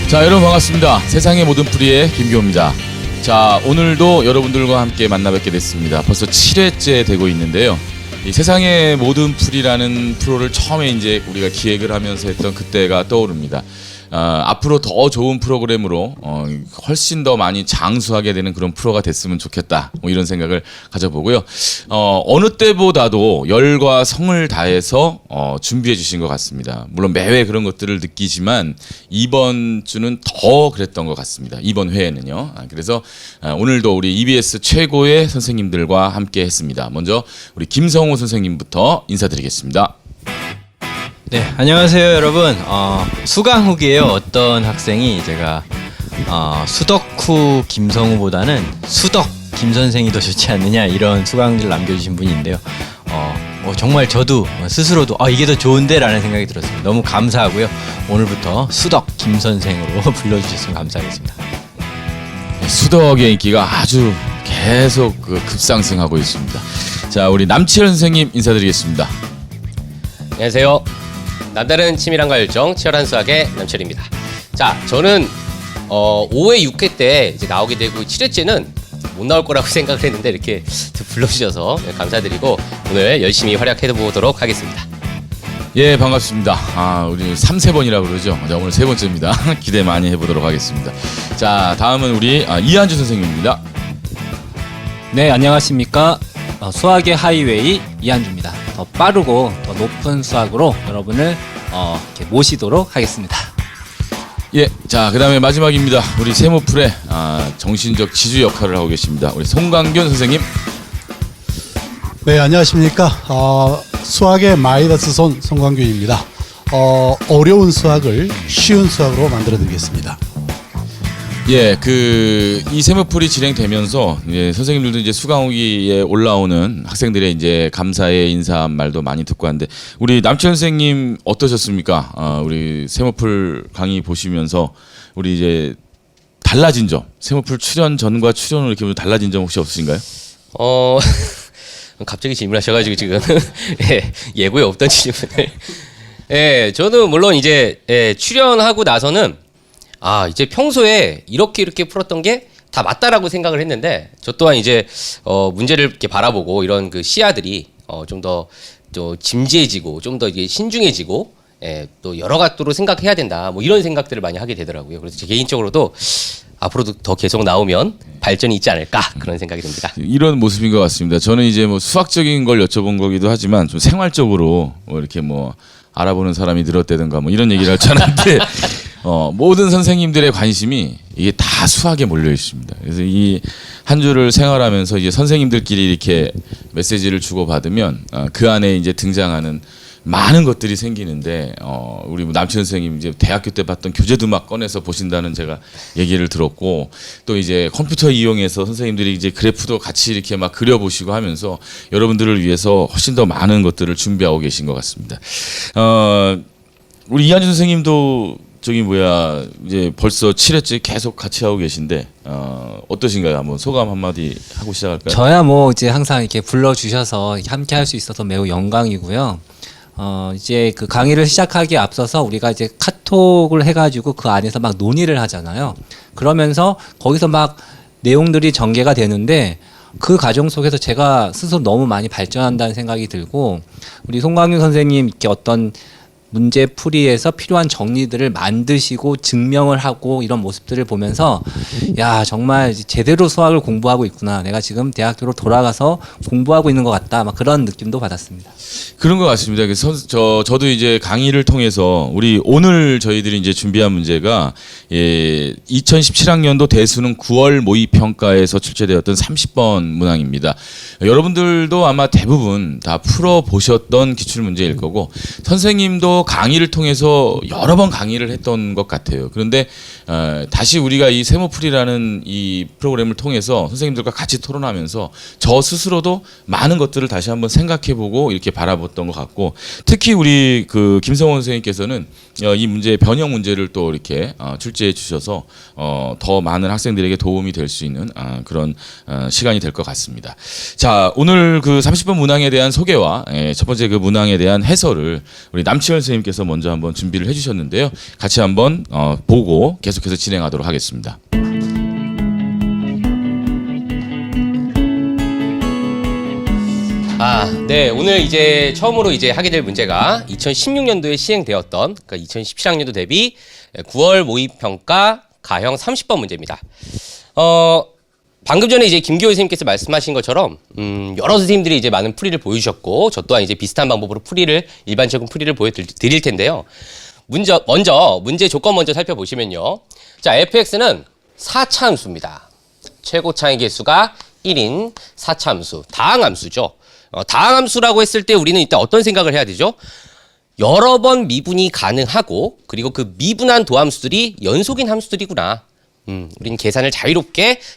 자, 여러분 반갑습니다. 세상의 모든 풀이의 김기호입니다. 자, 오늘도 여러분들과 함께 만나 뵙게 됐습니다. 벌써 7회째 되고 있는데요. 이 세상의 모든 풀이라는 프로를 처음에 이제 우리가 기획을 하면서 했던 그때가 떠오릅니다. 앞으로 더 좋은 프로그램으로 훨씬 더 많이 장수하게 되는 그런 프로가 됐으면 좋겠다, 뭐 이런 생각을 가져보고요. 어느 때보다도 열과 성을 다해서 준비해 주신 것 같습니다. 물론 매회 그런 것들을 느끼지만 이번 주는 더 그랬던 것 같습니다. 이번 회에는요. 그래서 오늘도 우리 EBS 최고의 선생님들과 함께 했습니다. 먼저 우리 김성호 선생님부터 인사드리겠습니다. 네, 안녕하세요 여러분. 수강 후기에요. 어떤 학생이 제가 수덕후 김성우보다는 수덕 김선생이 더 좋지 않느냐, 이런 수강지를 남겨주신 분이 있는데요. 정말 저도 스스로도 이게 더 좋은데 라는 생각이 들었습니다. 너무 감사하고요. 오늘부터 수덕 김선생으로 불러주셨으면 감사하겠습니다. 수덕의 인기가 아주 계속 급상승하고 있습니다. 자, 우리 남치현 선생님 인사드리겠습니다. 안녕하세요. 남다른 치밀함과 열정, 치열한 수학의 남철입니다. 자, 저는 5회, 6회 때 이제 나오게 되고 7회째는 못 나올 거라고 생각을 했는데 이렇게 불러주셔서 감사드리고 오늘 열심히 활약해 보도록 하겠습니다. 예, 반갑습니다. 우리 3세번이라고 그러죠. 자, 오늘 세 번째입니다. 기대 많이 해보도록 하겠습니다. 자, 다음은 우리 이한주 선생님입니다. 네, 안녕하십니까. 수학의 하이웨이 이한주입니다. 더 빠르고 더 높은 수학으로 여러분을 이렇게 모시도록 하겠습니다. 예, 자, 그 다음에 마지막입니다. 우리 세모풀의 정신적 지주 역할을 하고 계십니다. 우리 송강균 선생님. 네, 안녕하십니까. 수학의 마이너스 손 송광규입니다. 어려운 수학을 쉬운 수학으로 만들어 드리겠습니다. 예, 이 세모풀이 진행되면서 선생님들도 이제 수강 후기에 올라오는 학생들의 이제 감사의 인사 말도 많이 듣고 하는데, 우리 남치현 선생님 어떠셨습니까? 우리 세모풀 강의 보시면서 우리 이제 달라진 점, 세모풀 출연 전과 출연 후 이렇게 보면 달라진 점 혹시 없으신가요? 갑자기 질문하셔가지고 지금 예고에 없던 질문을. 저는 물론 이제 출연하고 나서는 이제 평소에 이렇게 풀었던 게 다 맞다라고 생각을 했는데, 저 또한 이제 문제를 이렇게 바라보고 이런 그 시야들이 좀 더 진지해지고 좀 더 이게 신중해지고 또 여러 각도로 생각해야 된다, 뭐 이런 생각들을 많이 하게 되더라고요. 그래서 제 개인적으로도 앞으로도 더 계속 나오면 발전이 있지 않을까, 그런 생각이 듭니다. 이런 모습인 것 같습니다. 저는 이제 뭐 수학적인 걸 여쭤본 거기도 하지만 좀 생활적으로 이렇게 알아보는 사람이 늘었다든가 뭐 이런 얘기를 할 줄 알았는데 모든 선생님들의 관심이 이게 다 수학에 몰려 있습니다. 그래서 이 한 주를 생활하면서 이제 선생님들끼리 이렇게 메시지를 주고 받으면 그 안에 이제 등장하는 많은 것들이 생기는데, 우리 남치현 선생님 이제 대학교 때 봤던 교재도 막 꺼내서 보신다는 제가 얘기를 들었고, 또 이제 컴퓨터 이용해서 선생님들이 이제 그래프도 같이 이렇게 막 그려보시고 하면서 여러분들을 위해서 훨씬 더 많은 것들을 준비하고 계신 것 같습니다. 우리 이한주 선생님도 이제 벌써 7회째 계속 같이 하고 계신데 어떠신가요? 한번 소감 한마디 하고 시작할까요? 저야 이제 항상 이렇게 불러주셔서 함께 할 수 있어서 매우 영광이고요. 이제 그 강의를 시작하기에 앞서서 우리가 이제 카톡을 해가지고 그 안에서 막 논의를 하잖아요. 그러면서 거기서 막 내용들이 전개가 되는데, 그 과정 속에서 제가 스스로 너무 많이 발전한다는 생각이 들고, 우리 송광윤 선생님 이렇게 어떤 문제 풀이에서 필요한 정리들을 만드시고 증명을 하고 이런 모습들을 보면서, 야, 정말 제대로 수학을 공부하고 있구나, 내가 지금 대학교로 돌아가서 공부하고 있는 것 같다, 막 그런 느낌도 받았습니다. 그런 것 같습니다. 저도 이제 강의를 통해서 오늘 저희들이 이제 준비한 문제가 2017학년도 대수능 9월 모의평가에서 출제되었던 30번 문항입니다. 여러분들도 아마 대부분 다 풀어보셨던 기출문제일 거고, 선생님도 강의를 통해서 여러 번 강의를 했던 것 같아요. 그런데 다시 우리가 이 세모풀이라는 이 프로그램을 통해서 선생님들과 같이 토론하면서 저 스스로도 많은 것들을 다시 한번 생각해보고 이렇게 바라봤던 것 같고, 특히 우리 김성원 선생님께서는 이 문제의 변형 문제를 또 이렇게 출제해 주셔서 더 많은 학생들에게 도움이 될 수 있는 그런 시간이 될 것 같습니다. 자, 오늘 30번 문항에 대한 소개와 첫 번째 문항에 대한 해설을 우리 남치현 선생님께서 먼저 한번 준비를 해주셨는데요. 같이 한번 보고 계속 계속해서 진행하도록 하겠습니다. 네. 오늘 이제 처음으로 이제 하게 될 문제가 2016년도에 시행되었던, 그러니까 2017학년도 대비 9월 모의평가 가형 30번 문제입니다. 방금 전에 이제 김기호 선생님께서 말씀하신 것처럼, 여러 선생님들이 이제 많은 풀이를 보여주셨고, 저 또한 이제 비슷한 방법으로 일반적인 풀이를 보여드릴 텐데요. 먼저 문제 조건 먼저 살펴보시면요. 자, fx는 4차 함수입니다. 최고 차의 개수가 1인 4차 함수, 다항함수죠. 다항함수라고 했을 때 우리는 이때 어떤 생각을 해야 되죠? 여러 번 미분이 가능하고, 그리고 그 미분한 도함수들이 연속인 함수들이구나. 우리는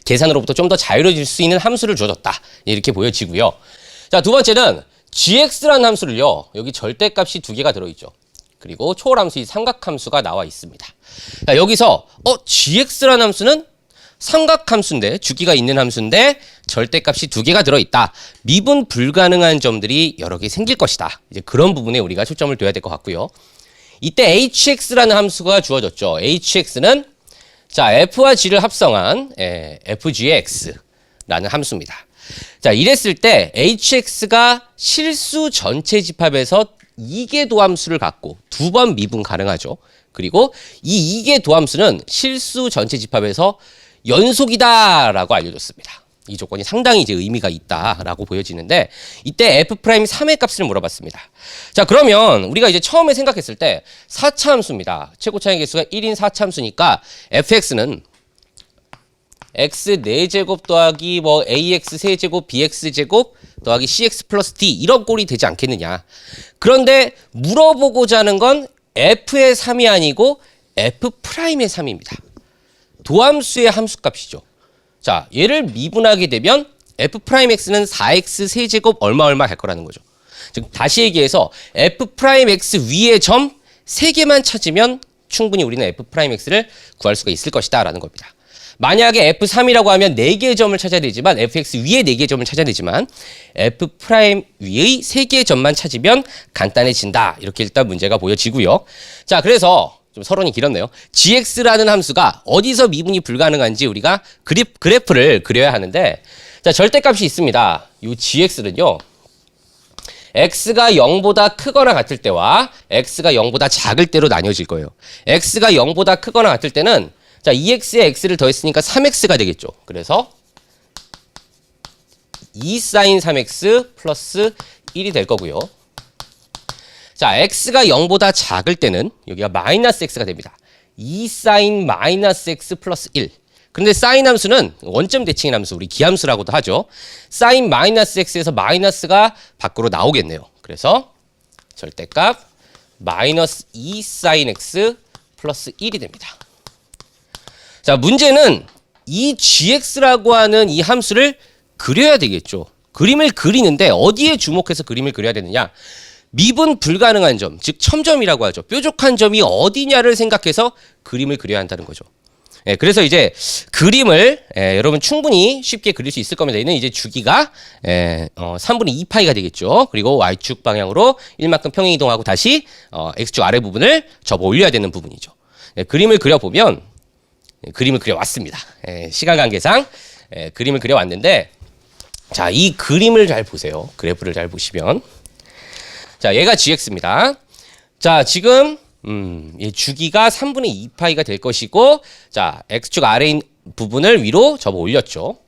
계산으로부터 좀 더 자유로워질 수 있는 함수를 주어졌다. 이렇게 보여지고요. 자, 두 번째는 gx라는 함수를요, 여기 절대값이 두 개가 들어있죠. 그리고 초월함수 이 삼각함수가 나와 있습니다. 자, 여기서 gx라는 함수는 삼각함수인데, 주기가 있는 함수인데 절대값이 두 개가 들어있다. 미분 불가능한 점들이 여러 개 생길 것이다. 이제 그런 부분에 우리가 초점을 둬야 될 것 같고요. 이때 hx라는 함수가 주어졌죠. hx는 자, f와 g를 합성한 fgx라는 함수입니다. 자, 이랬을 때 hx가 실수 전체 집합에서 2개 도함수를 갖고 두 번 미분 가능하죠. 그리고 이 2개 도함수는 실수 전체 집합에서 연속이다라고 알려줬습니다. 이 조건이 상당히 이제 의미가 있다라고 보여지는데, 이때 f'3의 값을 물어봤습니다. 자, 그러면 우리가 이제 처음에 생각했을 때 4차 함수입니다. 최고 차의 개수가 1인 4차 함수니까 fx는 x 4제곱 더하기 뭐 ax 세제곱 bx제곱 더하기 cx 플러스 d 이런 꼴이 되지 않겠느냐. 그런데 물어보고자 하는 건 f의 3이 아니고 f'의 3입니다. 도함수의 함수값이죠. 자, 얘를 미분하게 되면 f'x는 4x 세제곱 얼마 할 거라는 거죠. 즉 다시 얘기해서 f'x 위의 점 3개만 찾으면 충분히 우리는 f'x를 구할 수가 있을 것이다 라는 겁니다. 만약에 f3이라고 하면 4개의 점을 찾아야 되지만, fx 위에 4개의 점을 찾아야 되지만 f' 위의 3개의 점만 찾으면 간단해진다. 이렇게 일단 문제가 보여지고요. 자, 그래서 좀 서론이 길었네요. gx라는 함수가 어디서 미분이 불가능한지 우리가 그래프를 그려야 하는데, 자, 절대값이 있습니다. 이 gx는요, x가 0보다 크거나 같을 때와 x가 0보다 작을 때로 나뉘어질 거예요. x가 0보다 크거나 같을 때는 자, 2x에 x를 더했으니까 3x가 되겠죠. 그래서 2sin 3x 플러스 1이 될 거고요. 자, x가 0보다 작을 때는 여기가 마이너스 x가 됩니다. 2sin 마이너스 x 플러스 1. 그런데 sin 함수는 원점 대칭인 함수, 우리 기함수라고도 하죠. sin 마이너스 x에서 마이너스가 밖으로 나오겠네요. 그래서 절대값 마이너스 2sin x 플러스 1이 됩니다. 자, 문제는 이 gx라고 하는 이 함수를 그려야 되겠죠. 그림을 그리는데 어디에 주목해서 그림을 그려야 되느냐? 미분 불가능한 점, 즉 첨점이라고 하죠. 뾰족한 점이 어디냐를 생각해서 그림을 그려야 한다는 거죠. 그래서 이제 그림을 여러분 충분히 쉽게 그릴 수 있을 겁니다. 얘는 이제 주기가 3분의 2파이가 되겠죠. 그리고 y축 방향으로 1만큼 평행 이동하고 다시 x축 아래 부분을 접어 올려야 되는 부분이죠. 그림을 그려보면, 그림을 그려왔습니다. 시간 관계상 그림을 그려왔는데, 자, 이 그림을 잘 보세요. 그래프를 잘 보시면, 자, 얘가 gx입니다. 자, 지금 이 주기가 3분의 2파이가 될 것이고, 자, x축 아래인 부분을 위로 접어 올렸죠.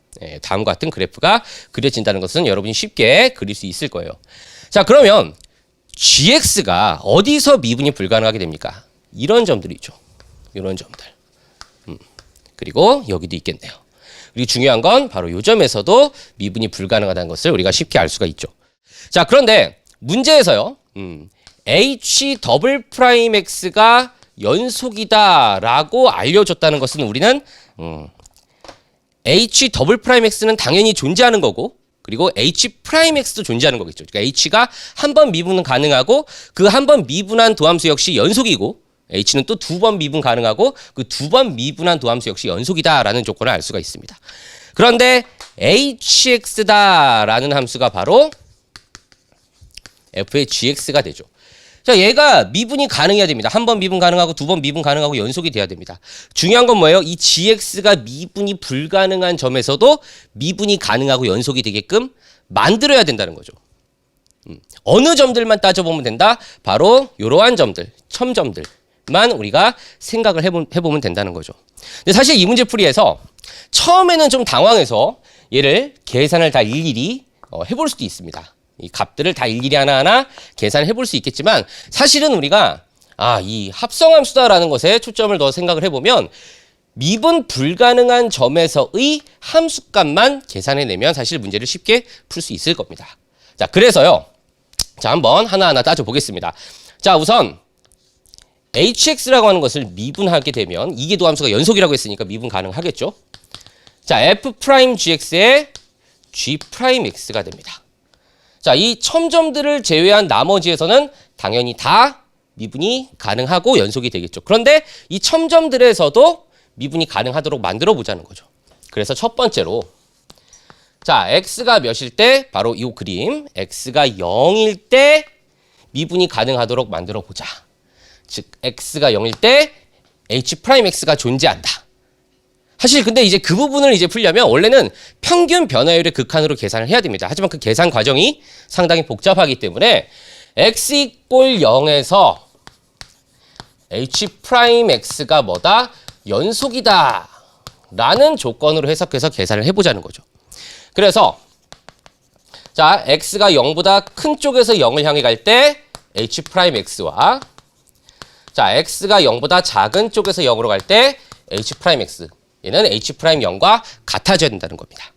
다음과 같은 그래프가 그려진다는 것은 여러분이 쉽게 그릴 수 있을 거예요. 자, 그러면 gx가 어디서 미분이 불가능하게 됩니까? 이런 점들이죠. 이런 점들. 그리고 여기도 있겠네요. 그리고 중요한 건 바로 이 점에서도 미분이 불가능하다는 것을 우리가 쉽게 알 수가 있죠. 자, 그런데 문제에서요, h"x가 연속이다라고 알려줬다는 것은 우리는 h"x는 당연히 존재하는 거고, 그리고 h'x도 존재하는 거겠죠. 그러니까 h가 한 번 미분은 가능하고 그 한 번 미분한 도함수 역시 연속이고, h는 또 두 번 미분 가능하고 그 두 번 미분한 도함수 역시 연속이다라는 조건을 알 수가 있습니다. 그런데 hx다라는 함수가 바로 f의 gx가 되죠. 자, 얘가 미분이 가능해야 됩니다. 한 번 미분 가능하고 두 번 미분 가능하고 연속이 돼야 됩니다. 중요한 건 뭐예요? 이 gx가 미분이 불가능한 점에서도 미분이 가능하고 연속이 되게끔 만들어야 된다는 거죠. 어느 점들만 따져보면 된다? 바로 이러한 점들, 첨점들만 우리가 생각을 해보면 된다는 거죠. 근데 사실 이 문제 풀이에서 처음에는 좀 당황해서 얘를 계산을 다 일일이 해볼 수도 있습니다. 이 값들을 다 일일이 하나하나 계산을 해볼 수 있겠지만 사실은 우리가 이 합성함수다라는 것에 초점을 더 생각을 해보면 미분 불가능한 점에서의 함수값만 계산해내면 사실 문제를 쉽게 풀 수 있을 겁니다. 자, 그래서요. 자, 한번 하나하나 따져보겠습니다. 자, 우선 hx라고 하는 것을 미분하게 되면 이계도함수가 연속이라고 했으니까 미분 가능하겠죠. 자, f'gx의 g'x가 됩니다. 자, 이 첨점들을 제외한 나머지에서는 당연히 다 미분이 가능하고 연속이 되겠죠. 그런데 이 첨점들에서도 미분이 가능하도록 만들어 보자는 거죠. 그래서 첫 번째로 자, x가 몇일 때 바로 이 그림 x가 0일 때 미분이 가능하도록 만들어 보자. 즉 x가 0일 때 h'x가 존재한다. 사실 근데 이제 그 부분을 이제 풀려면 원래는 평균 변화율의 극한으로 계산을 해야 됩니다. 하지만 그 계산 과정이 상당히 복잡하기 때문에 x 이꼴 0에서 h'x가 뭐다? 연속이다 라는 조건으로 해석해서 계산을 해보자는 거죠. 그래서 자, x가 0보다 큰 쪽에서 0을 향해 갈 때 h'x와 자, x가 0보다 작은 쪽에서 0으로 갈 때 h'x 얘는 h'0과 같아져야 된다는 겁니다.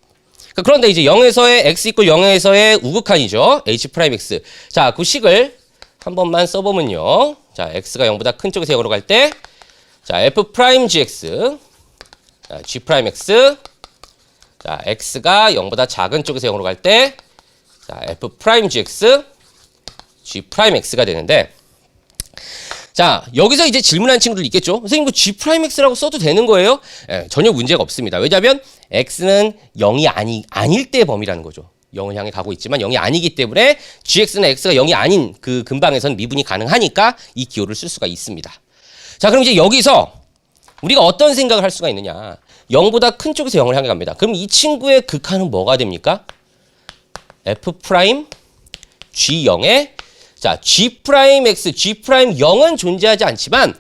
그런데 이제 0에서의 x 이꼴 0에서의 우극한이죠. h'x. 자, 그 식을 한 번만 써보면요. 자, x가 0보다 큰 쪽에서 0으로 갈 때 자, f'gx 자, g'x 자, x가 0보다 작은 쪽에서 0으로 갈 때 자, f'gx g'x가 되는데 자, 여기서 이제 질문하는 친구들 있겠죠? 선생님, 그 g'x라고 써도 되는 거예요? 전혀 문제가 없습니다. 왜냐하면 x는 0이 아닐 때 범위라는 거죠. 0을 향해 가고 있지만 0이 아니기 때문에 gx는 x가 0이 아닌 그 근방에서는 미분이 가능하니까 이 기호를 쓸 수가 있습니다. 자, 그럼 이제 여기서 우리가 어떤 생각을 할 수가 있느냐. 0보다 큰 쪽에서 0을 향해 갑니다. 그럼 이 친구의 극한은 뭐가 됩니까? f'g0에 자, g'x, g'0은 존재하지 않지만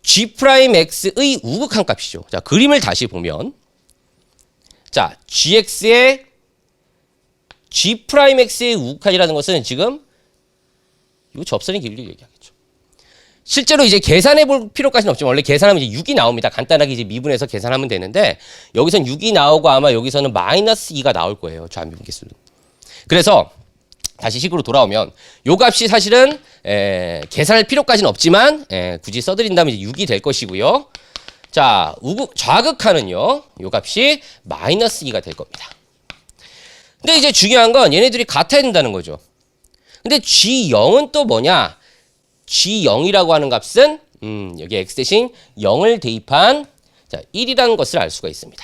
g'x의 우극한 값이죠. 자, 그림을 다시 보면 자, gx의 g'x의 우극한이라는 것은 지금 이 접선의 길이를 얘기하겠죠. 실제로 이제 계산해 볼 필요까지는 없지만 원래 계산하면 이제 6이 나옵니다. 간단하게 이제 미분해서 계산하면 되는데 여기선 6이 나오고 아마 여기서는 마이너스 2가 나올 거예요. 좌미분 개수는. 그래서 다시 식으로 돌아오면 요 값이 사실은 계산할 필요까지는 없지만 굳이 써드린다면 이제 6이 될 것이고요. 자, 좌극한은요. 요 값이 마이너스 2가 될 겁니다. 근데 이제 중요한 건 얘네들이 같아야 된다는 거죠. 근데 g0은 또 뭐냐? g0이라고 하는 값은 여기 x 대신 0을 대입한 자, 1이라는 것을 알 수가 있습니다.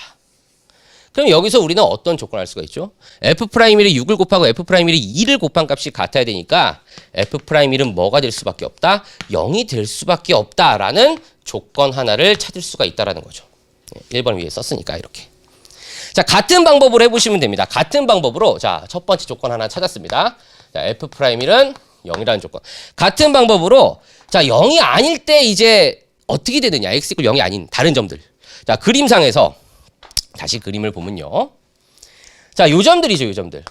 그럼 여기서 우리는 어떤 조건을 알 수가 있죠? f'일이 6을 곱하고 f'일이 2를 곱한 값이 같아야 되니까 f'일은 뭐가 될 수밖에 없다? 0이 될 수밖에 없다라는 조건 하나를 찾을 수가 있다라는 거죠. 1번 위에 썼으니까 이렇게. 자, 같은 방법으로 해보시면 됩니다. 같은 방법으로 자, 첫 번째 조건 하나 찾았습니다. 자, f'일은 0이라는 조건. 같은 방법으로 자, 0이 아닐 때 이제 어떻게 되느냐? x 이퀄 0이 아닌 다른 점들. 자, 그림상에서 다시 그림을 보면요. 자, 요 점들이죠, 요 점들.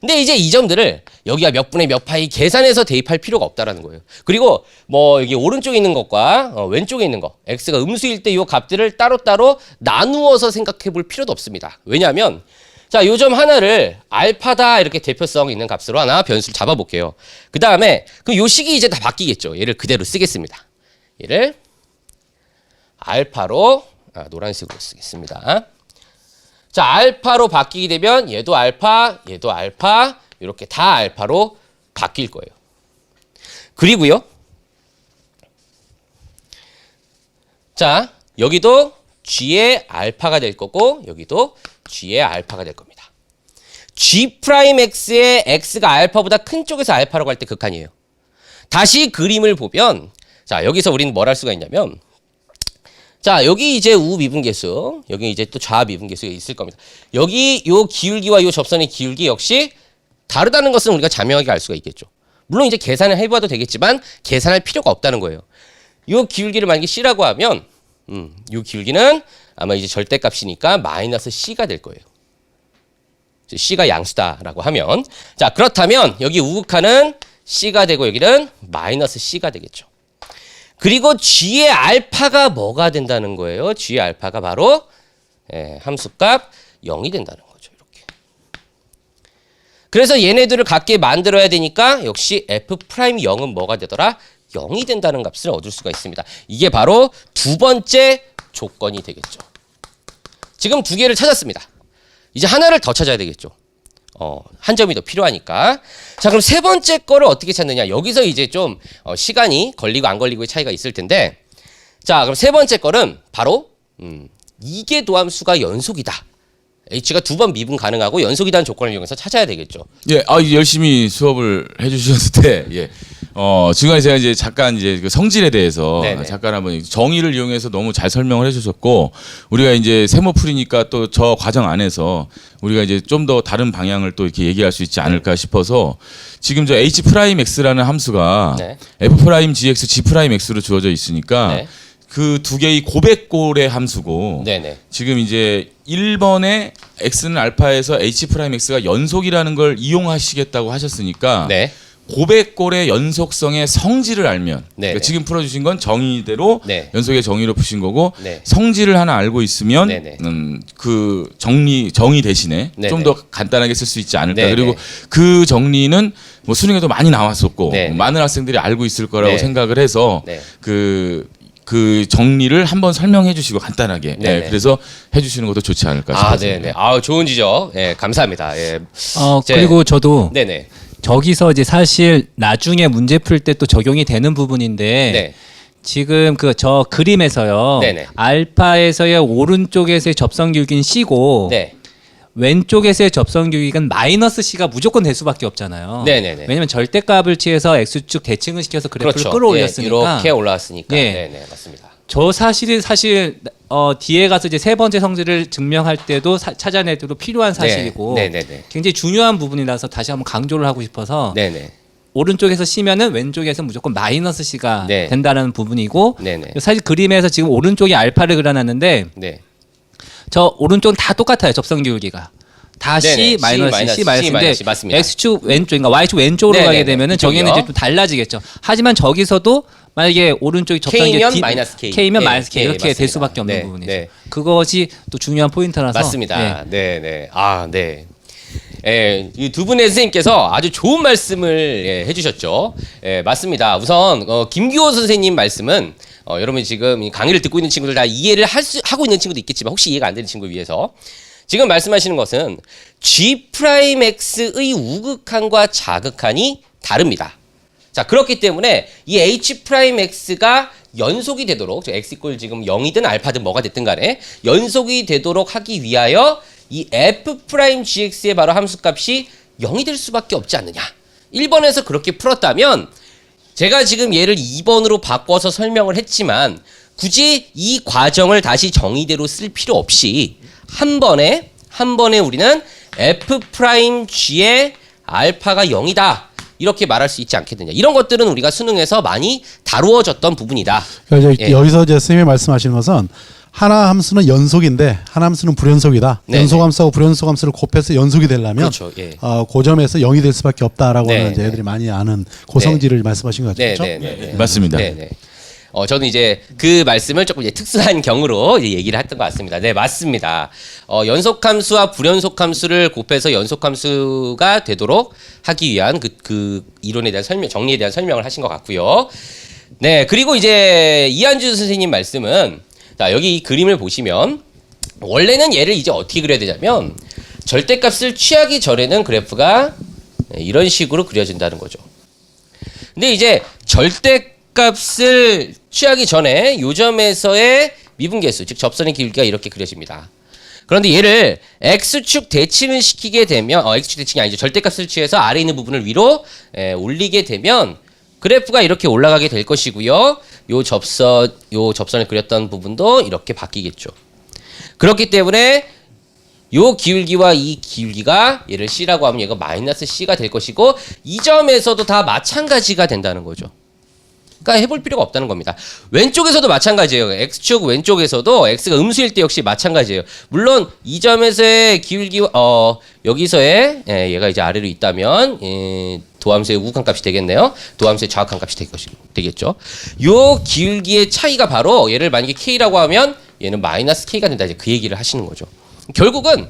근데 이제 이 점들을 여기가 몇 분의 몇 파이 계산해서 대입할 필요가 없다라는 거예요. 그리고 뭐 여기 오른쪽에 있는 것과 왼쪽에 있는 거, x가 음수일 때 요 값들을 따로따로 나누어서 생각해 볼 필요도 없습니다. 왜냐하면 자, 요 점 하나를 알파다 이렇게 대표성 있는 값으로 하나 변수를 잡아 볼게요. 그다음에 그 요 식이 이제 다 바뀌겠죠. 얘를 그대로 쓰겠습니다. 얘를 알파로 노란색으로 쓰겠습니다. 자, 알파로 바뀌게 되면 얘도 알파, 이렇게 다 알파로 바뀔 거예요. 그리고요. 자, 여기도 g의 알파가 될 거고 여기도 g의 알파가 될 겁니다. g'x의 x가 알파보다 큰 쪽에서 알파로 갈 때 극한이에요. 다시 그림을 보면 자 여기서 우리는 뭘 할 수가 있냐면 자 여기 이제 우 미분계수 여기 이제 또 좌 미분계수가 있을 겁니다. 여기 요 기울기와 요 접선의 기울기 역시 다르다는 것은 우리가 자명하게 알 수가 있겠죠. 물론 이제 계산을 해봐도 되겠지만 계산할 필요가 없다는 거예요. 요 기울기를 만약에 C라고 하면 요 기울기는 아마 이제 절대값이니까 마이너스 C가 될 거예요. C가 양수다라고 하면 자 그렇다면 여기 우극한은 C가 되고 여기는 마이너스 C가 되겠죠. 그리고 G의 알파가 뭐가 된다는 거예요? G의 알파가 바로 함수값 0이 된다는 거죠. 이렇게. 그래서 얘네들을 같게 만들어야 되니까 역시 F'0은 뭐가 되더라? 0이 된다는 값을 얻을 수가 있습니다. 이게 바로 두 번째 조건이 되겠죠. 지금 두 개를 찾았습니다. 이제 하나를 더 찾아야 되겠죠. 한 점이 더 필요하니까. 자, 그럼 세 번째 거를 어떻게 찾느냐? 여기서 이제 좀 시간이 걸리고 안 걸리고의 차이가 있을 텐데. 자, 그럼 세 번째 거는 바로 이계 도함수가 연속이다. H가 두 번 미분 가능하고 연속이라는 조건을 이용해서 찾아야 되겠죠. 예, 열심히 수업을 해주셨는데, 예. 지금 제가 이제 잠깐 이제 그 성질에 대해서 네네. 잠깐 한번 정의를 이용해서 너무 잘 설명을 해주셨고, 우리가 이제 세모풀이니까 또 저 과정 안에서 우리가 이제 좀 더 다른 방향을 또 이렇게 얘기할 수 있지 않을까 싶어서 지금 저 H'X라는 함수가 네. F'GX, G'X로 주어져 있으니까 네. 그 두 개의 고백골의 함수고 네네. 지금 이제 1번에 x는 알파에서 H'X가 연속이라는 걸 이용하시겠다고 하셨으니까 네. 고백골의 연속성의 성질을 알면 네네. 그러니까 지금 풀어주신 건 정의대로 네. 연속의 정의로 푸신 거고 네. 성질을 하나 알고 있으면 네네. 그 정의 대신에 네네. 좀 더 간단하게 쓸 수 있지 않을까. 네네. 그리고 그 정리는 뭐 수능에도 많이 나왔었고 네네. 많은 학생들이 알고 있을 거라고 네. 생각을 해서 네. 그 정리를 한번 설명해 주시고 간단하게 네네. 그래서 해주시는 것도 좋지 않을까 싶어요. 아, 네네. 좋은 지적. 예, 감사합니다. 예. 이제- 그리고 저도 네네. 저기서 이제 사실 나중에 문제 풀 때 또 적용이 되는 부분인데 네. 지금 그 저 그림에서요. 네네. 알파에서의 오른쪽에서의 접선 기울기는 C고 네. 왼쪽에서의 접선 기울기는 마이너스 C가 무조건 될 수밖에 없잖아요. 네네네. 왜냐면 절대값을 취해서 X축 대칭을 시켜서 그래프를 그렇죠. 끌어올렸으니까. 예, 이렇게 올라왔으니까. 예. 네네. 맞습니다. 저 사실 뒤에 가서 이제 세 번째 성질을 증명할 때도 찾아낼 때도 필요한 사실이고 네네네. 굉장히 중요한 부분이라서 다시 한번 강조를 하고 싶어서 네네. 오른쪽에서 C면은 왼쪽에서 무조건 마이너스 C가 네. 된다는 부분이고 네네. 사실 그림에서 지금 오른쪽에 알파를 그려놨는데 네. 저 오른쪽은 다 똑같아요. 접선 기울기가. 다 네네. C 마이너스 C 마이너스인데 C 맞습니다. X축 왼쪽, 그러니까 Y축 왼쪽으로 네네네. 가게 되면은 이쪽이요. 정의는 이제 좀 달라지겠죠. 하지만 저기서도 만약에 오른쪽이 접선 K면 기울기 마이너스 K. K면 네, 마이너스 K 네, 이렇게 될 맞습니다. 수밖에 없는 네, 부분이죠. 네. 그것이 또 중요한 포인트라서 맞습니다. 네. 네네. 네. 예, 이 두 분의 선생님께서 아주 좋은 말씀을 해주셨죠. 예, 맞습니다. 우선 김규호 선생님 말씀은 여러분 지금 이 강의를 듣고 있는 친구들 다 이해를 하고 있는 친구도 있겠지만 혹시 이해가 안 되는 친구를 위해서 지금 말씀하시는 것은 G'X의 우극한과 자극한이 다릅니다. 자, 그렇기 때문에 이 H'X가 연속이 되도록 X 이꼴 지금 0이든 알파든 뭐가 됐든 간에 연속이 되도록 하기 위하여 이 F'GX의 바로 함수값이 0이 될 수밖에 없지 않느냐. 1번에서 그렇게 풀었다면 제가 지금 얘를 2번으로 바꿔서 설명을 했지만 굳이 이 과정을 다시 정의대로 쓸 필요 없이 한 번에 우리는 F'G의 알파가 0이다. 이렇게 말할 수 있지 않겠느냐. 이런 것들은 우리가 수능에서 많이 다루어졌던 부분이다. 그러니까 이제 예. 여기서 이제 선생님이 말씀하시는 것은 하나 함수는 연속인데 하나 함수는 불연속이다. 네. 연속함수하고 불연속함수를 곱해서 연속이 되려면 그렇죠. 예. 그 점에서 0이 될 수밖에 없다라고 네, 하는 이제 네. 애들이 많이 아는 고성질을 말씀하신 것 같죠. 네. 맞습니다. 네네. 저는 이제 그 말씀을 조금 이제 특수한 경우로 이제 얘기를 했던 것 같습니다. 네, 맞습니다. 연속함수와 불연속함수를 곱해서 연속함수가 되도록 하기 위한 그 이론에 대한 정리에 대한 설명을 하신 것 같고요. 네, 그리고 이제 이한주 선생님 말씀은 자, 여기 이 그림을 보시면 원래는 얘를 이제 어떻게 그려야 되냐면 절대값을 취하기 전에는 그래프가 이런 식으로 그려진다는 거죠. 근데 이제 절대값을 취하기 전에 요점에서의 미분계수, 즉 접선의 기울기가 이렇게 그려집니다. 그런데 얘를 x축 대칭을 시키게 되면 x축 대칭이 아니죠. 절대값을 취해서 아래 있는 부분을 위로 올리게 되면 그래프가 이렇게 올라가게 될 것이고요. 요 접선을 그렸던 부분도 이렇게 바뀌겠죠. 그렇기 때문에 요 기울기와 이 기울기가 얘를 C라고 하면 얘가 마이너스 C가 될 것이고 이 점에서도 다 마찬가지가 된다는 거죠. 그러니까 해볼 필요가 없다는 겁니다. 왼쪽에서도 마찬가지예요. X축 왼쪽에서도 X가 음수일 때 역시 마찬가지예요. 물론 이 점에서의 기울기 여기서의 얘가 이제 아래로 있다면 도함수의 우극한 값이 되겠네요. 도함수의 좌극한 값이 되겠죠. 요 기울기의 차이가 바로 얘를 만약에 K라고 하면 얘는 마이너스 K가 된다. 이제 그 얘기를 하시는 거죠. 결국은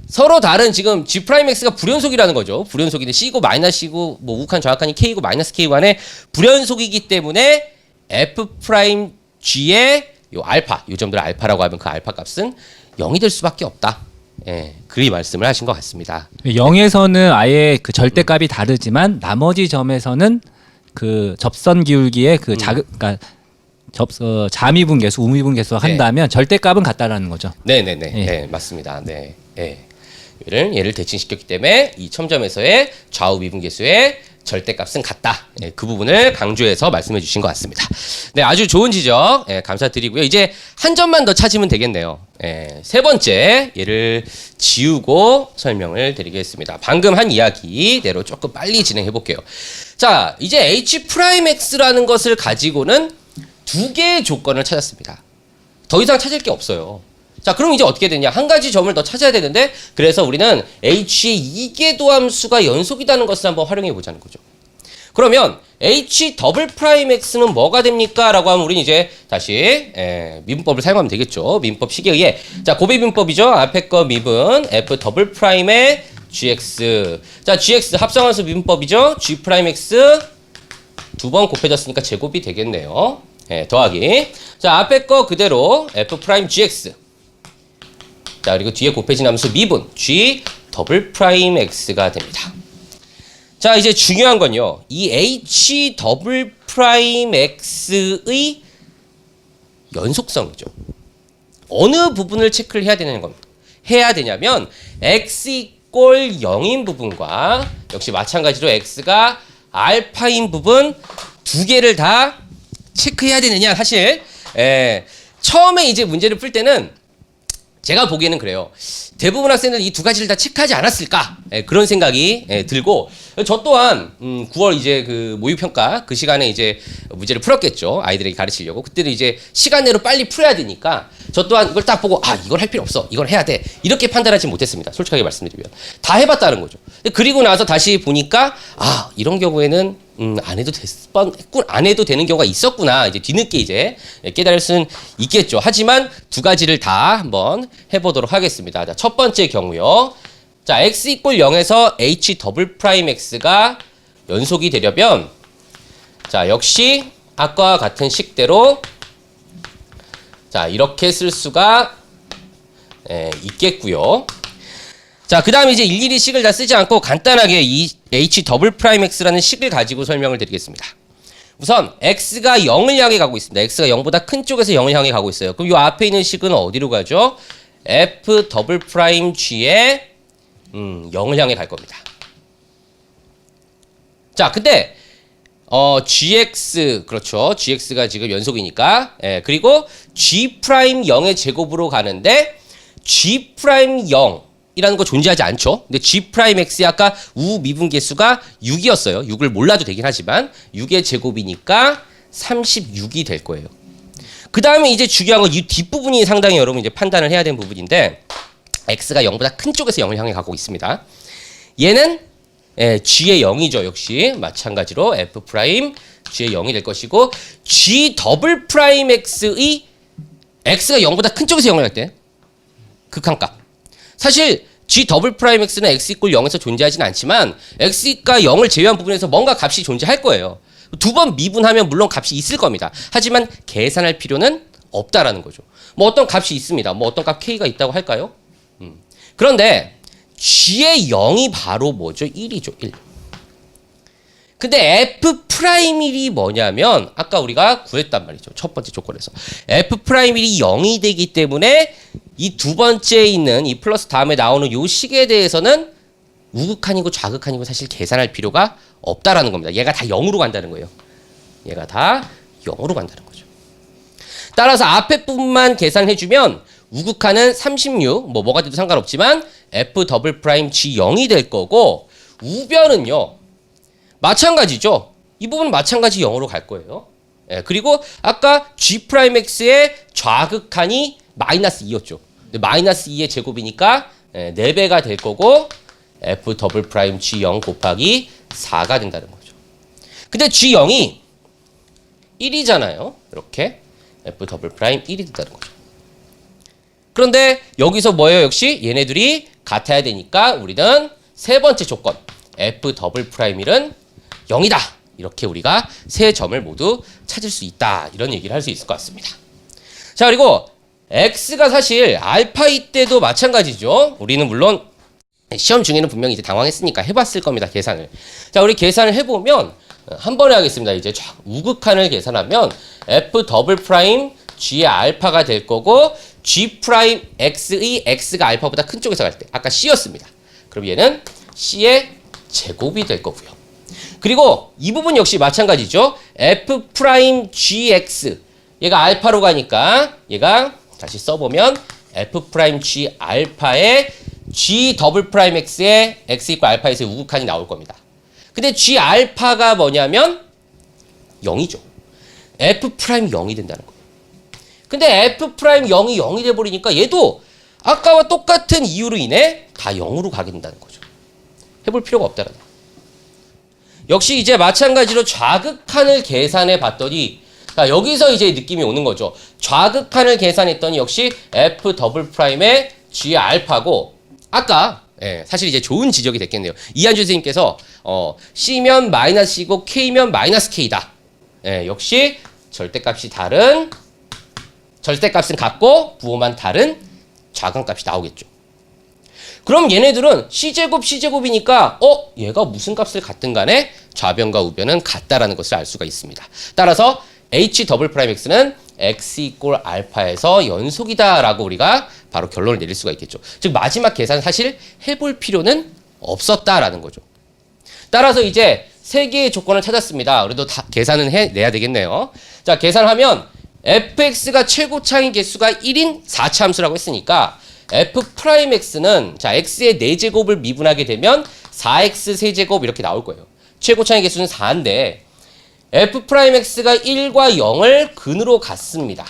서로 다른 지금 G'X가 불연속이라는 거죠. 불연속인데 C고 마이너스 C고 뭐 우극한 좌극한이 K고 마이너스 K 간의 불연속이기 때문에 F'G의 요 알파, 요 점들을 알파라고 하면 그 알파 값은 0이 될 수밖에 없다. 예, 그리 말씀을 하신 것 같습니다. 0에서는 아예 그 절대값이 다르지만 나머지 점에서는 그 접선 기울기의 그 그러니까 자미분 계수, 우미분 계수 한다면 절대값은 같다라는 거죠. 네네네. 예. 네, 맞습니다. 네. 예. 얘를 대칭시켰기 때문에 이 첨점에서의 좌우 미분 계수의 절대값은 같다. 예, 그 부분을 강조해서 말씀해 주신 것 같습니다. 네, 아주 좋은 지적 감사드리고요. 이제 한 점만 더 찾으면 되겠네요. 세 번째 얘를 지우고 설명을 드리겠습니다. 방금 한 이야기대로 조금 빨리 진행해 볼게요. 자, 이제 H'X라는 것을 가지고는 두 개의 조건을 찾았습니다. 더 이상 찾을 게 없어요. 자, 그럼 이제 어떻게 되냐? 한 가지 점을 더 찾아야 되는데, 그래서 우리는 H의 이계도함수가 연속이라는 것을 한번 활용해 보자는 거죠. 그러면 H''X는 뭐가 됩니까? 라고 하면 우리는 이제 다시 미분법을 사용하면 되겠죠. 미분법 식에 의해. 자, 고비 미분법이죠. 앞에 거 미분 F'의 GX. 자, GX 합성함수 미분법이죠. G'X 두 번 곱해졌으니까 제곱이 되겠네요. 더하기. 자, 앞에 거 그대로 F'GX. 자, 그리고 뒤에 곱해진 함수 미분 G'X가 됩니다. 자, 이제 중요한 건요. 이 H'X의 연속성이죠. 어느 부분을 체크를 해야 되는 겁니다. 해야 되냐면 X = 0인 부분과 역시 마찬가지로 X가 알파인 부분 두 개를 다 체크해야 되느냐. 사실 처음에 이제 문제를 풀 때는 제가 보기에는 그래요. 대부분 학생들은 이 두 가지를 다 체크하지 않았을까? 그런 생각이 들고, 저 또한 9월 이제 그 모의평가 그 시간에 이제 문제를 풀었겠죠. 아이들에게 가르치려고. 그때는 이제 시간 내로 빨리 풀어야 되니까 저 또한 이걸 딱 보고 이걸 할 필요 없어. 이걸 해야 돼. 이렇게 판단하지 못했습니다. 솔직하게 말씀드리면. 다 해봤다는 거죠. 그리고 나서 다시 보니까 이런 경우에는 안 해도 되는 경우가 있었구나. 이제 뒤늦게 이제 깨달을 수는 있겠죠. 하지만 두 가지를 다 한번 해보도록 하겠습니다. 자, 첫 번째 경우요. 자, X = 0에서 H'X가 연속이 되려면, 자, 역시 아까와 같은 식대로 자, 이렇게 쓸 수가 있겠고요. 자, 그 다음에 이제 일일이 식을 다 쓰지 않고 간단하게 이 H'X라는 식을 가지고 설명을 드리겠습니다. 우선 X가 0을 향해 가고 있습니다. X가 0보다 큰 쪽에서 0을 향해 가고 있어요. 그럼 이 앞에 있는 식은 어디로 가죠? F'G에 0을 향해 갈 겁니다. 자, 근데 GX, 그렇죠. GX가 지금 연속이니까. 그리고 G'0의 제곱으로 가는데 G'0 이라는 거 존재하지 않죠. 근데 G'X의 아까 우미분 계수가 6이었어요. 6을 몰라도 되긴 하지만 6의 제곱이니까 36이 될 거예요. 그 다음에 이제 중요한 건 이 뒷부분이 상당히 여러분 이제 판단을 해야 되는 부분인데, X가 0보다 큰 쪽에서 0을 향해 가고 있습니다. 얘는 G의 0이죠. 역시 마찬가지로 F' G의 0이 될 것이고, G'X의 X가 0보다 큰 쪽에서 0을 할 때 극한값. 사실 G'X는 X = 0에서 존재하지는 않지만 X가 0을 제외한 부분에서 뭔가 값이 존재할 거예요. 두 번 미분하면 물론 값이 있을 겁니다. 하지만 계산할 필요는 없다라는 거죠. 뭐 어떤 값이 있습니다. 뭐 어떤 값 K가 있다고 할까요? 그런데 G의 0이 바로 뭐죠? 1이죠. 1. 근데 F'1이 뭐냐면 아까 우리가 구했단 말이죠. 첫 번째 조건에서. F'1이 0이 되기 때문에 이 두 번째에 있는 이 플러스 다음에 나오는 요 식에 대해서는 우극한이고 좌극한이고 사실 계산할 필요가 없다라는 겁니다. 얘가 다 0으로 간다는 거예요. 얘가 다 0으로 간다는 거죠. 따라서 앞에 부분만 계산해주면 우극한은 36, 뭐가 돼도 상관없지만 F 더블 프라임 G0이 될 거고, 우변은요 마찬가지죠. 이 부분은 마찬가지 0으로 갈 거예요. 예, 그리고 아까 G 프라임 X의 좌극한이 마이너스 2였죠. 마이너스 2의 제곱이니까 4배가 될 거고, F 더블 프라임 G0 곱하기 4가 된다는 거죠. 근데 G0이 1이잖아요. 이렇게 F 더블 프라임 1이 된다는 거죠. 그런데 여기서 뭐예요? 역시 얘네들이 같아야 되니까 우리는 세 번째 조건 F 더블 프라임 1은 0이다. 이렇게 우리가 세 점을 모두 찾을 수 있다. 이런 얘기를 할 수 있을 것 같습니다. 자, 그리고 X가 사실 알파이 때도 마찬가지죠. 우리는 물론 시험 중에는 분명히 이제 당황했으니까 해봤을 겁니다. 계산을. 자, 우리 계산을 해보면 한 번에 하겠습니다. 이제 우극한을 계산하면 F 더블 프라임 G의 알파가 될 거고, G 프라임 X의 X가 알파보다 큰 쪽에서 갈 때 아까 C였습니다. 그럼 얘는 C의 제곱이 될 거고요. 그리고 이 부분 역시 마찬가지죠. F 프라임 GX 얘가 알파로 가니까 얘가 다시 써보면 F 프라임 G 알파의 G 더블 프라임 X의 X 이퀄 알파에서 우극한이 나올 겁니다. 근데 G 알파가 뭐냐면 0이죠. F 프라임 0이 된다는 거예요. 근데 F 프라임 0이 0이 돼버리니까 얘도 아까와 똑같은 이유로 인해 다 0으로 가게 된다는 거죠. 해볼 필요가 없다는 거예요. 역시 이제 마찬가지로 좌극한을 계산해 봤더니, 자, 여기서 이제 느낌이 오는 거죠. 좌극한을 계산했더니 역시 F 더블 프라임의 G 알파고, 아까 사실 이제 좋은 지적이 됐겠네요. 이한주 선생님께서 C면 마이너스 C고 K면 마이너스 K다. 역시 절대값이 다른, 절대값은 같고 부호만 다른 좌극값이 나오겠죠. 그럼 얘네들은 C제곱이니까 얘가 무슨 값을 갖든 간에 좌변과 우변은 같다라는 것을 알 수가 있습니다. 따라서 H 더블 프라임 X는 X 이꼴 알파에서 연속이다라고 우리가 바로 결론을 내릴 수가 있겠죠. 즉 마지막 계산 사실 해볼 필요는 없었다라는 거죠. 따라서 이제 세 개의 조건을 찾았습니다. 그래도 다 계산은 해내야 되겠네요. 자, 계산하면 fx가 최고차인 개수가 1인 4차 함수라고 했으니까 f 프라임 x는 자 x의 4제곱을 미분하게 되면 4x 세제곱 이렇게 나올 거예요. 최고차인 개수는 4인데 f 프라임 x가 1과 0을 근으로 갖습니다.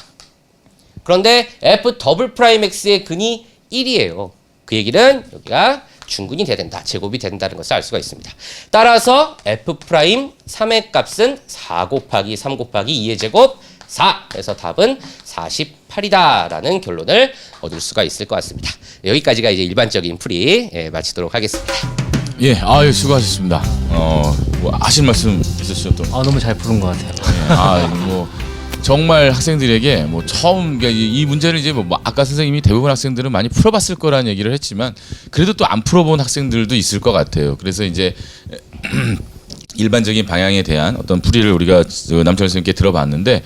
그런데 f 더블 프라임 x의 근이 1이에요. 그 얘기는 여기가 중근이 돼야 된다. 제곱이 된다는 것을 알 수가 있습니다. 따라서 f 프라임 3의 값은 4 곱하기 3 곱하기 2의 제곱 4. 그래서 답은 48이다라는 결론을 얻을 수가 있을 것 같습니다. 여기까지가 이제 일반적인 풀이 마치도록 하겠습니다. 예, 아유 수고하셨습니다. 뭐 하실 말씀 있으시죠 또? 너무 잘 푸는 것 같아요. 뭐 정말 학생들에게 뭐 처음 이 문제를 이제 뭐 아까 선생님이 대부분 학생들은 많이 풀어봤을 거라는 얘기를 했지만 그래도 또 안 풀어본 학생들도 있을 것 같아요. 그래서 이제 일반적인 방향에 대한 어떤 풀이를 우리가 남철 선생님께 들어봤는데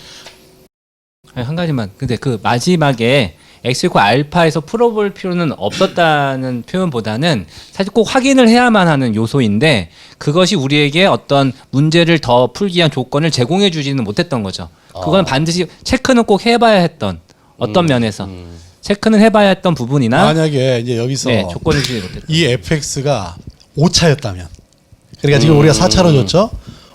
한 가지만. 근데 그 마지막에 x 과 알파에서 풀어볼 필요는 없었다는 표현보다는 사실 꼭 확인을 해야만 하는 요소인데 그것이 우리에게 어떤 문제를 더 풀기 위한 조건을 제공해 주지는 못했던 거죠. 그건 반드시 체크는 꼭 해봐야 했던 어떤 면에서 체크는 해봐야 했던 부분이나 만약에 이제 여기서 조건을 주지 못했던 이 fx가 5차였다면 그러니까 지금 우리가 4차로 줬죠.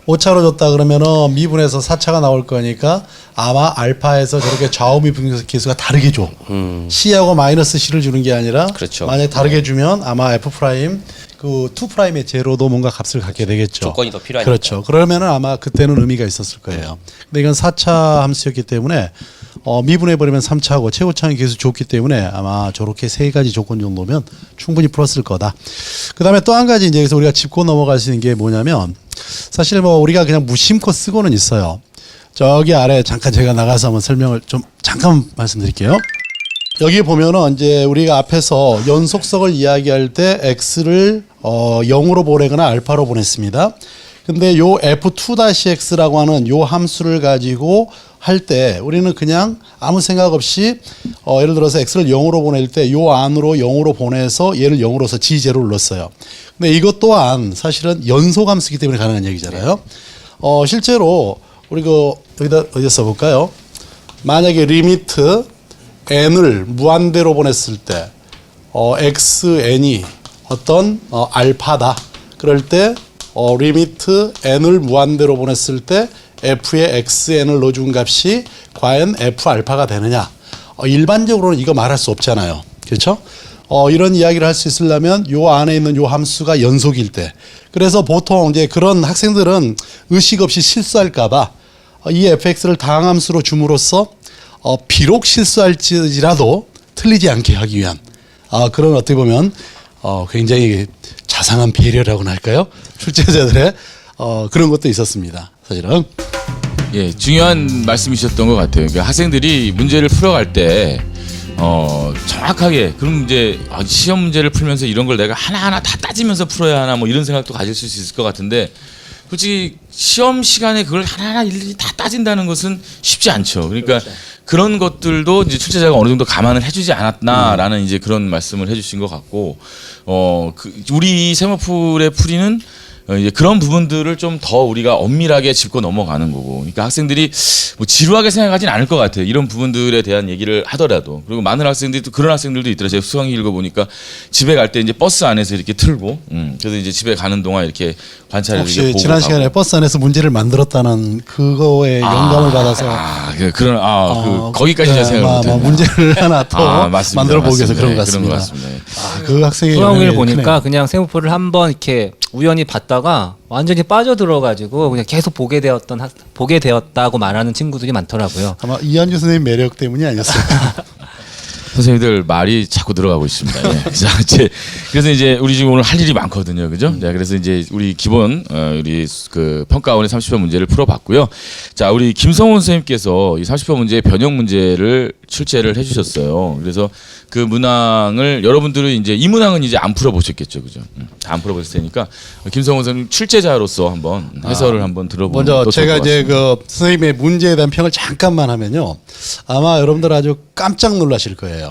5차로 줬다 그러면은 미분에서 4차가 나올 거니까 아마 알파에서 저렇게 좌우 미분 계수가 다르게 줘. C하고 마이너스 C를 주는 게 아니라 그렇죠. 만약에 다르게 주면 아마 F 프라임 그 2 프라임의 제로도 뭔가 값을 갖게 되겠죠. 조건이 더 필요하니까. 그렇죠. 그러면은 아마 그때는 의미가 있었을 거예요. 근데 이건 4차 함수였기 때문에 미분해 버리면 3차고 최고차인 계수 줬기 때문에 아마 저렇게 세 가지 조건 정도면 충분히 풀었을 거다. 그다음에 또 한 가지 이제 여기서 우리가 짚고 넘어갈 수 있는 게 뭐냐면 사실 뭐 우리가 그냥 무심코 쓰고는 있어요. 저기 아래 잠깐 제가 나가서 한번 설명을 좀 잠깐 말씀드릴게요. 여기 보면은 이제 우리가 앞에서 연속성을 이야기할 때 x를 0으로 보내거나 알파로 보냈습니다. 근데 요 f2-x라고 하는 요 함수를 가지고 할 때 우리는 그냥 아무 생각 없이 예를 들어서 x를 0으로 보낼 때 요 안으로 0으로 보내서 얘를 0으로서 g0를 넣었어요. 근데 이것 또한 사실은 연소함수이기 때문에 가능한 얘기잖아요. 실제로 우리 어디다 써볼까요? 만약에 리미트 n을 무한대로 보냈을 때 xn이 어떤 알파다. 그럴 때 리미트 n을 무한대로 보냈을 때 f에 xn을 넣어준 값이 과연 f 알파가 되느냐. 일반적으로는 이거 말할 수 없잖아요. 그렇죠? 이런 이야기를 할 수 있으려면 요 안에 있는 요 함수가 연속일 때. 그래서 보통 이제 그런 학생들은 의식 없이 실수할까봐 이 fx를 다항함수로 줌으로써 비록 실수할지라도 틀리지 않게 하기 위한 그런 어떻게 보면 굉장히 자상한 배려라고나 할까요? 출제자들의 그런 것도 있었습니다. 사실은. 예, 중요한 말씀이셨던 것 같아요. 그러니까 학생들이 문제를 풀어갈 때 정확하게 그럼 이제 시험 문제를 풀면서 이런 걸 내가 하나하나 다 따지면서 풀어야 하나 뭐 이런 생각도 가질 수 있을 것 같은데 솔직히 시험 시간에 그걸 하나하나 일일이 다 따진다는 것은 쉽지 않죠. 그러니까 그런 것들도 이제 출제자가 어느 정도 감안을 해주지 않았나라는 이제 그런 말씀을 해주신 것 같고 우리 세모풀의 풀이는 이제 그런 부분들을 좀 더 우리가 엄밀하게 짚고 넘어가는 거고, 그러니까 학생들이 뭐 지루하게 생각하진 않을 것 같아요. 이런 부분들에 대한 얘기를 하더라도. 그리고 많은 학생들이 또 그런 학생들도 있더라고요. 제가 수강이 읽어보니까 집에 갈 때 이제 버스 안에서 이렇게 틀고, 그래서 이제 집에 가는 동안 이렇게 관찰을 혹시 이렇게 보고 지난 가고. 시간에 버스 안에서 문제를 만들었다는 그거에 영감을 받아서 거기까지 제가 생각을 못했네요. 문제를 하나 더 맞습니다. 만들어 보기 위해서 그런 것 그런 것 같습니다. 같습니다. 그 학생의 수강을 영향이 보니까 크네요. 그냥 세모포를 한번 이렇게 우연히 봤다가 완전히 빠져들어가지고 그냥 계속 보게 되었다고 말하는 친구들이 많더라고요. 아마 이한주 선생님 매력 때문이 아니었을까. 선생님들 말이 자꾸 들어가고 있습니다. 예. 그래서 이제 우리 지금 오늘 할 일이 많거든요, 그죠? 네, 그래서 이제 우리 기본 우리 그 평가원의 30번 문제를 풀어봤고요. 자, 우리 김성훈 선생님께서 이 30번 문제의 변형 문제를 출제를 해주셨어요. 그래서 그 문항을 여러분들은 이제 이 문항은 이제 안 풀어보셨겠죠, 그죠? 다 안 풀어보셨을 테니까 김성훈 선생님 출제자로서 한번 해설을 한번 들어보는 먼저 것도 좋을 제가 것 이제 같습니다. 그 선생님의 문제에 대한 평을 잠깐만 하면요, 아마 여러분들 아주 깜짝 놀라실 거예요.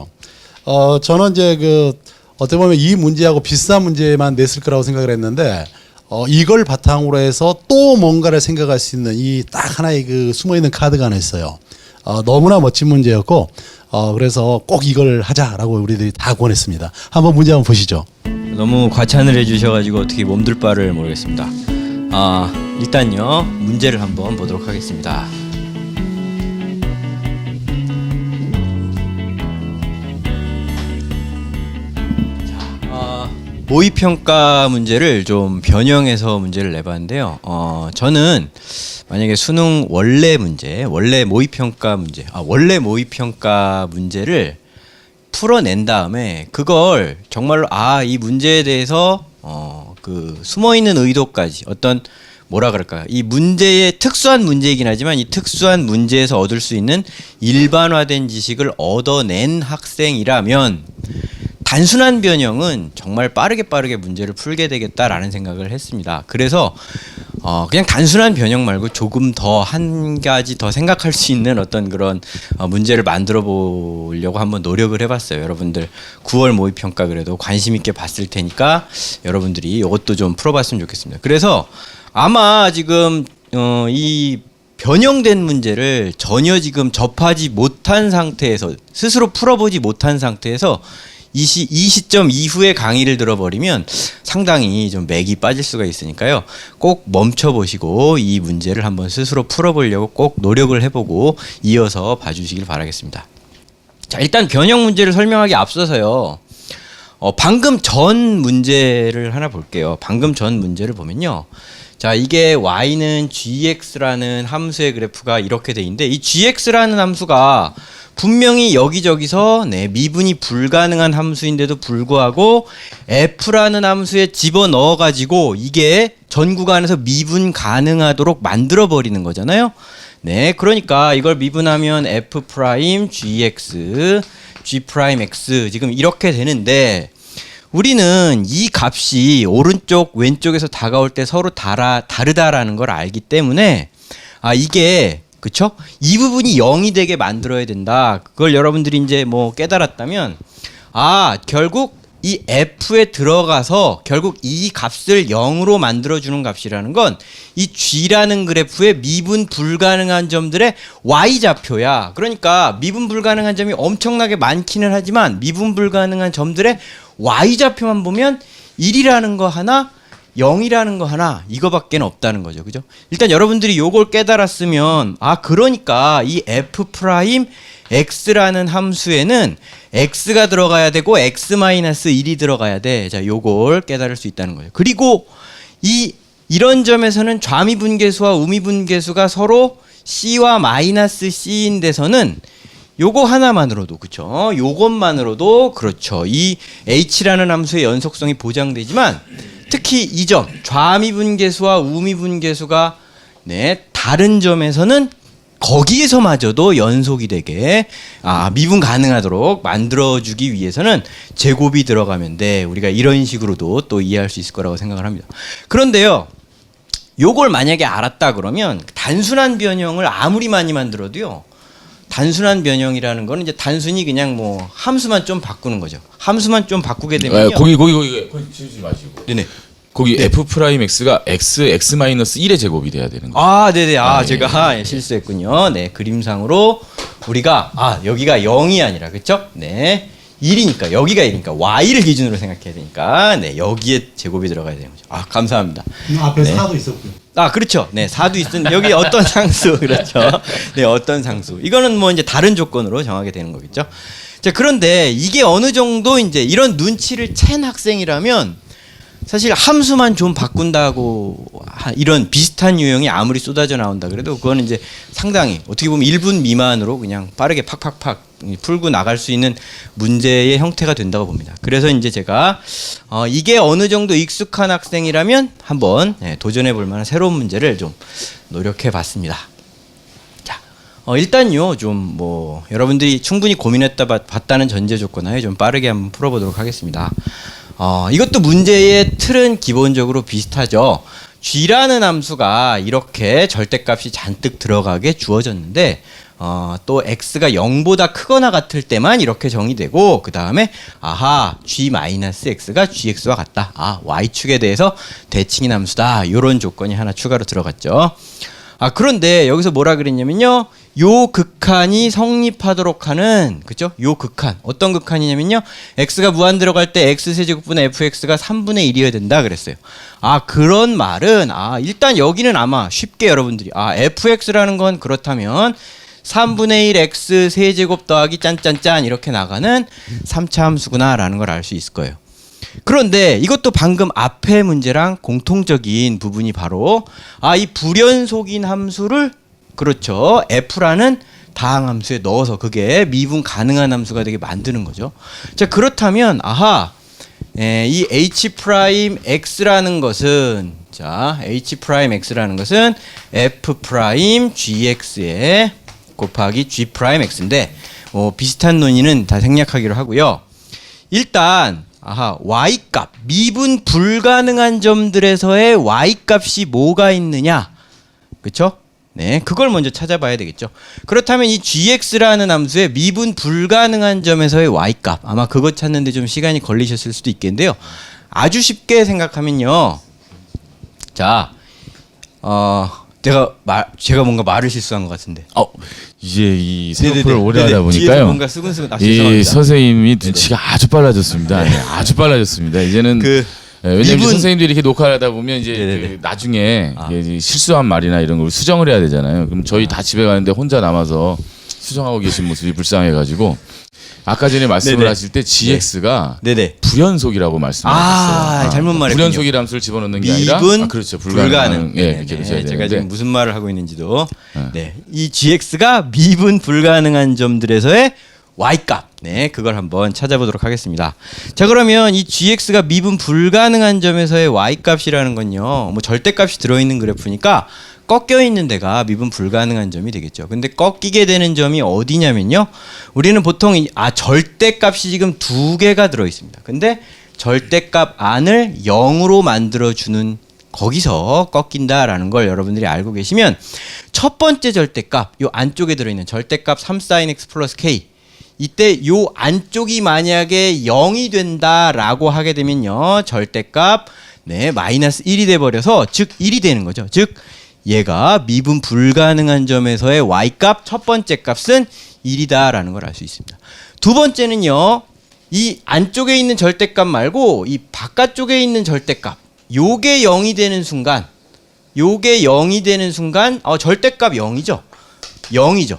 저는 이제 그 어떻게 보면 이 문제하고 비슷한 문제만 냈을 거라고 생각을 했는데 이걸 바탕으로 해서 또 뭔가를 생각할 수 있는 이 딱 하나의 그 숨어 있는 카드가 하나 있어요. 너무나 멋진 문제였고 그래서 꼭 이걸 하자라고 우리들이 다 권했습니다. 한번 문제 한번 보시죠. 너무 과찬을 해주셔가지고 어떻게 몸둘 바를 모르겠습니다. 일단요 문제를 한번 보도록 하겠습니다. 모의평가 문제를 좀 변형해서 문제를 내봤는데요. 저는 만약에 수능 원래 모의평가 문제를 풀어낸 다음에 그걸 정말로 이 문제에 대해서 그 숨어 있는 의도까지 어떤 뭐라 그럴까요? 이 문제의 특수한 문제이긴 하지만 이 특수한 문제에서 얻을 수 있는 일반화된 지식을 얻어낸 학생이라면 단순한 변형은 정말 빠르게 문제를 풀게 되겠다라는 생각을 했습니다. 그래서 그냥 단순한 변형 말고 조금 더 한 가지 더 생각할 수 있는 어떤 그런 문제를 만들어 보려고 한번 노력을 해봤어요. 여러분들 9월 모의평가 그래도 관심 있게 봤을 테니까 여러분들이 이것도 좀 풀어봤으면 좋겠습니다. 그래서 아마 지금 이 변형된 문제를 전혀 지금 접하지 못한 상태에서 스스로 풀어보지 못한 상태에서 이 시점 이후에 강의를 들어버리면 상당히 좀 맥이 빠질 수가 있으니까요. 꼭 멈춰보시고 이 문제를 한번 스스로 풀어보려고 꼭 노력을 해보고 이어서 봐주시길 바라겠습니다. 자, 일단 변형 문제를 설명하기 앞서서요. 방금 전 문제를 하나 볼게요. 방금 전 문제를 보면요. 자, 이게 y는 gx라는 함수의 그래프가 이렇게 돼 있는데 이 gx라는 함수가 분명히 여기저기서 미분이 불가능한 함수인데도 불구하고 f라는 함수에 집어넣어 가지고 이게 전 구간에서 미분 가능하도록 만들어 버리는 거잖아요. 네, 그러니까 이걸 미분하면 f 프라임 gx, g 프라임 x 지금 이렇게 되는데 우리는 이 값이 오른쪽 왼쪽에서 다가올 때 서로 다르다라는 걸 알기 때문에 이게 그쵸? 이 부분이 0이 되게 만들어야 된다. 그걸 여러분들이 이제 뭐 깨달았다면 결국 이 f에 들어가서 결국 이 값을 0으로 만들어주는 값이라는 건 이 g라는 그래프의 미분 불가능한 점들의 y좌표야. 그러니까 미분 불가능한 점이 엄청나게 많기는 하지만 미분 불가능한 점들의 y좌표만 보면 1이라는 거 하나 0이라는 거 하나 이거밖에 없다는 거죠. 그죠? 일단 여러분들이 요걸 깨달았으면 그러니까 이 f 프라임 x라는 함수에는 x가 들어가야 되고 x-1이 들어가야 돼. 자, 요걸 깨달을 수 있다는 거예요. 그리고 이런 점에서는 좌미분계수와 우미분계수가 서로 c와 마이너스 c인 데서는 요거 하나만으로도 그쵸? 요것만으로도 그렇죠. 이 h라는 함수의 연속성이 보장되지만 특히 이 점 좌미분계수와 우미분계수가 다른 점에서는 거기에서마저도 연속이 되게 미분 가능하도록 만들어주기 위해서는 제곱이 들어가면 돼. 우리가 이런 식으로도 또 이해할 수 있을 거라고 생각을 합니다. 그런데요, 요걸 만약에 알았다 그러면 단순한 변형을 아무리 많이 만들어도요, 단순한 변형이라는 거는 이제 단순히 그냥 뭐 함수만 좀 바꾸는 거죠. 함수만 좀 바꾸게 되면요. 거기 치우지 마시고. 네네. 거기 f 프라임 x가 x 마이너스 1의 제곱이 돼야 되는 거예요. 네네. 제가 실수했군요. 네, 그림상으로 우리가 여기가 0이 아니라 그쵸? 네, 1이니까 여기가 1이니까 y를 기준으로 생각해야 되니까 여기에 제곱이 들어가야 되는 거죠. 감사합니다. 앞에 4도 있었고요. 그렇죠. 네, 4도 있은 여기 어떤 상수 그렇죠. 네, 어떤 상수. 이거는 뭐 이제 다른 조건으로 정하게 되는 거겠죠. 자, 그런데 이게 어느 정도 이제 이런 눈치를 챈 학생이라면 사실 함수만 좀 바꾼다고 이런 비슷한 유형이 아무리 쏟아져 나온다 그래도 그거는 이제 상당히 어떻게 보면 1분 미만으로 그냥 빠르게 팍팍팍 풀고 나갈 수 있는 문제의 형태가 된다고 봅니다. 그래서 이제 제가 이게 어느 정도 익숙한 학생이라면 한번 도전해 볼 만한 새로운 문제를 좀 노력해 봤습니다. 자, 일단요 좀 뭐 여러분들이 충분히 고민했다 봤다는 전제 조건 하에 좀 빠르게 한번 풀어보도록 하겠습니다. 이것도 문제의 틀은 기본적으로 비슷하죠. g라는 함수가 이렇게 절대값이 잔뜩 들어가게 주어졌는데 또 x가 0보다 크거나 같을 때만 이렇게 정의되고 그 다음에 g-x가 gx와 같다. y축에 대해서 대칭인 함수다. 이런 조건이 하나 추가로 들어갔죠. 그런데 여기서 뭐라 그랬냐면요. 요 극한이 성립하도록 하는 그죠? 요 극한 어떤 극한이냐면요. x가 무한 들어갈 때 x세제곱분의 fx가 3분의 1이어야 된다 그랬어요. 그런 말은 일단 여기는 아마 쉽게 여러분들이 fx라는 건 그렇다면 3분의 1 x 세제곱 더하기 짠짠짠 이렇게 나가는 3차 함수구나 라는 걸 알 수 있을 거예요. 그런데 이것도 방금 앞의 문제랑 공통적인 부분이 바로 이 불연속인 함수를 그렇죠. f라는 다항함수에 넣어서 그게 미분 가능한 함수가 되게 만드는 거죠. 자, 그렇다면 이 h'x라는 것은 h'x라는 것은 f'gx에 곱하기 g'x인데 비슷한 논의는 다 생략하기로 하고요. 일단 y값 미분 불가능한 점들에서의 y값이 뭐가 있느냐 그쵸? 네, 그걸 먼저 찾아봐야 되겠죠. 그렇다면 이 gx라는 함수의 미분 불가능한 점에서의 y값 아마 그거 찾는데 좀 시간이 걸리셨을 수도 있겠는데요. 아주 쉽게 생각하면요. 자, 제가 뭔가 말을 실수한 것 같은데. 이제 이 수업을 오래 하다 뒤에서 보니까요. 뭔가 쓰근쓰근 이 죄송합니다. 선생님이 눈치가 아주 빨라졌습니다. 아주 빨라졌습니다. 이제는 왜냐면 이제 선생님들이 이렇게 녹화를 하다 보면 이제 그 나중에 이제 실수한 말이나 이런 걸 수정을 해야 되잖아요. 그럼 저희 다 집에 가는데 혼자 남아서 수정하고 계신 모습이 불쌍해가지고 아까 전에 말씀을 하실 때 GX가 불연속이라고 말씀하셨어요. 잘못 말했군요. 불연속이라는 함수를 집어넣는 게 아니라 그렇죠. 불가능. 이렇게 되셔야 되는데 제가 지금 무슨 말을 하고 있는지도 이 GX가 미분 불가능한 점들에서의 y값 그걸 한번 찾아보도록 하겠습니다. 자, 그러면 이 gx가 미분 불가능한 점에서의 y값이라는 건요 뭐 절대값이 들어있는 그래프니까 꺾여 있는 데가 미분 불가능한 점이 되겠죠. 근데 꺾이게 되는 점이 어디냐면요, 우리는 보통 절대값이 지금 2개가 들어있습니다. 근데 절대값 안을 0으로 만들어주는 거기서 꺾인다라는 걸 여러분들이 알고 계시면 첫 번째 절대값 요 안쪽에 들어있는 절대값 3sin x 플러스 k 이때 요 안쪽이 만약에 0이 된다라고 하게 되면요 절대값 마이너스 1이 돼버려서 즉 1이 되는 거죠. 즉 얘가 미분 불가능한 점에서의 y값 첫 번째 값은 1이다라는 걸 알 수 있습니다. 두 번째는요 이 안쪽에 있는 절대값 말고 이 바깥쪽에 있는 절대값 요게 0이 되는 순간 절대값 0이죠. 0이죠.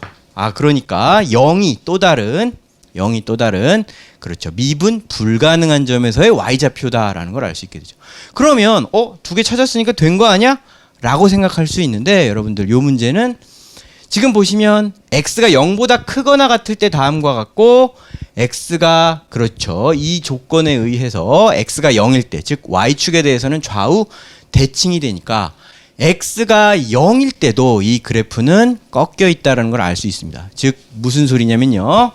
그러니까 0이 또 다른 그렇죠. 미분 불가능한 점에서의 y좌표다라는 걸 알 수 있게 되죠. 그러면 두 개 찾았으니까 된 거 아니야? 라고 생각할 수 있는데 여러분들 요 문제는 지금 보시면 x가 0보다 크거나 같을 때 다음과 같고 x가 그렇죠. 이 조건에 의해서 x가 0일 때 즉 y축에 대해서는 좌우 대칭이 되니까 x가 0일 때도 이 그래프는 꺾여 있다는 걸 알 수 있습니다. 즉 무슨 소리냐면요.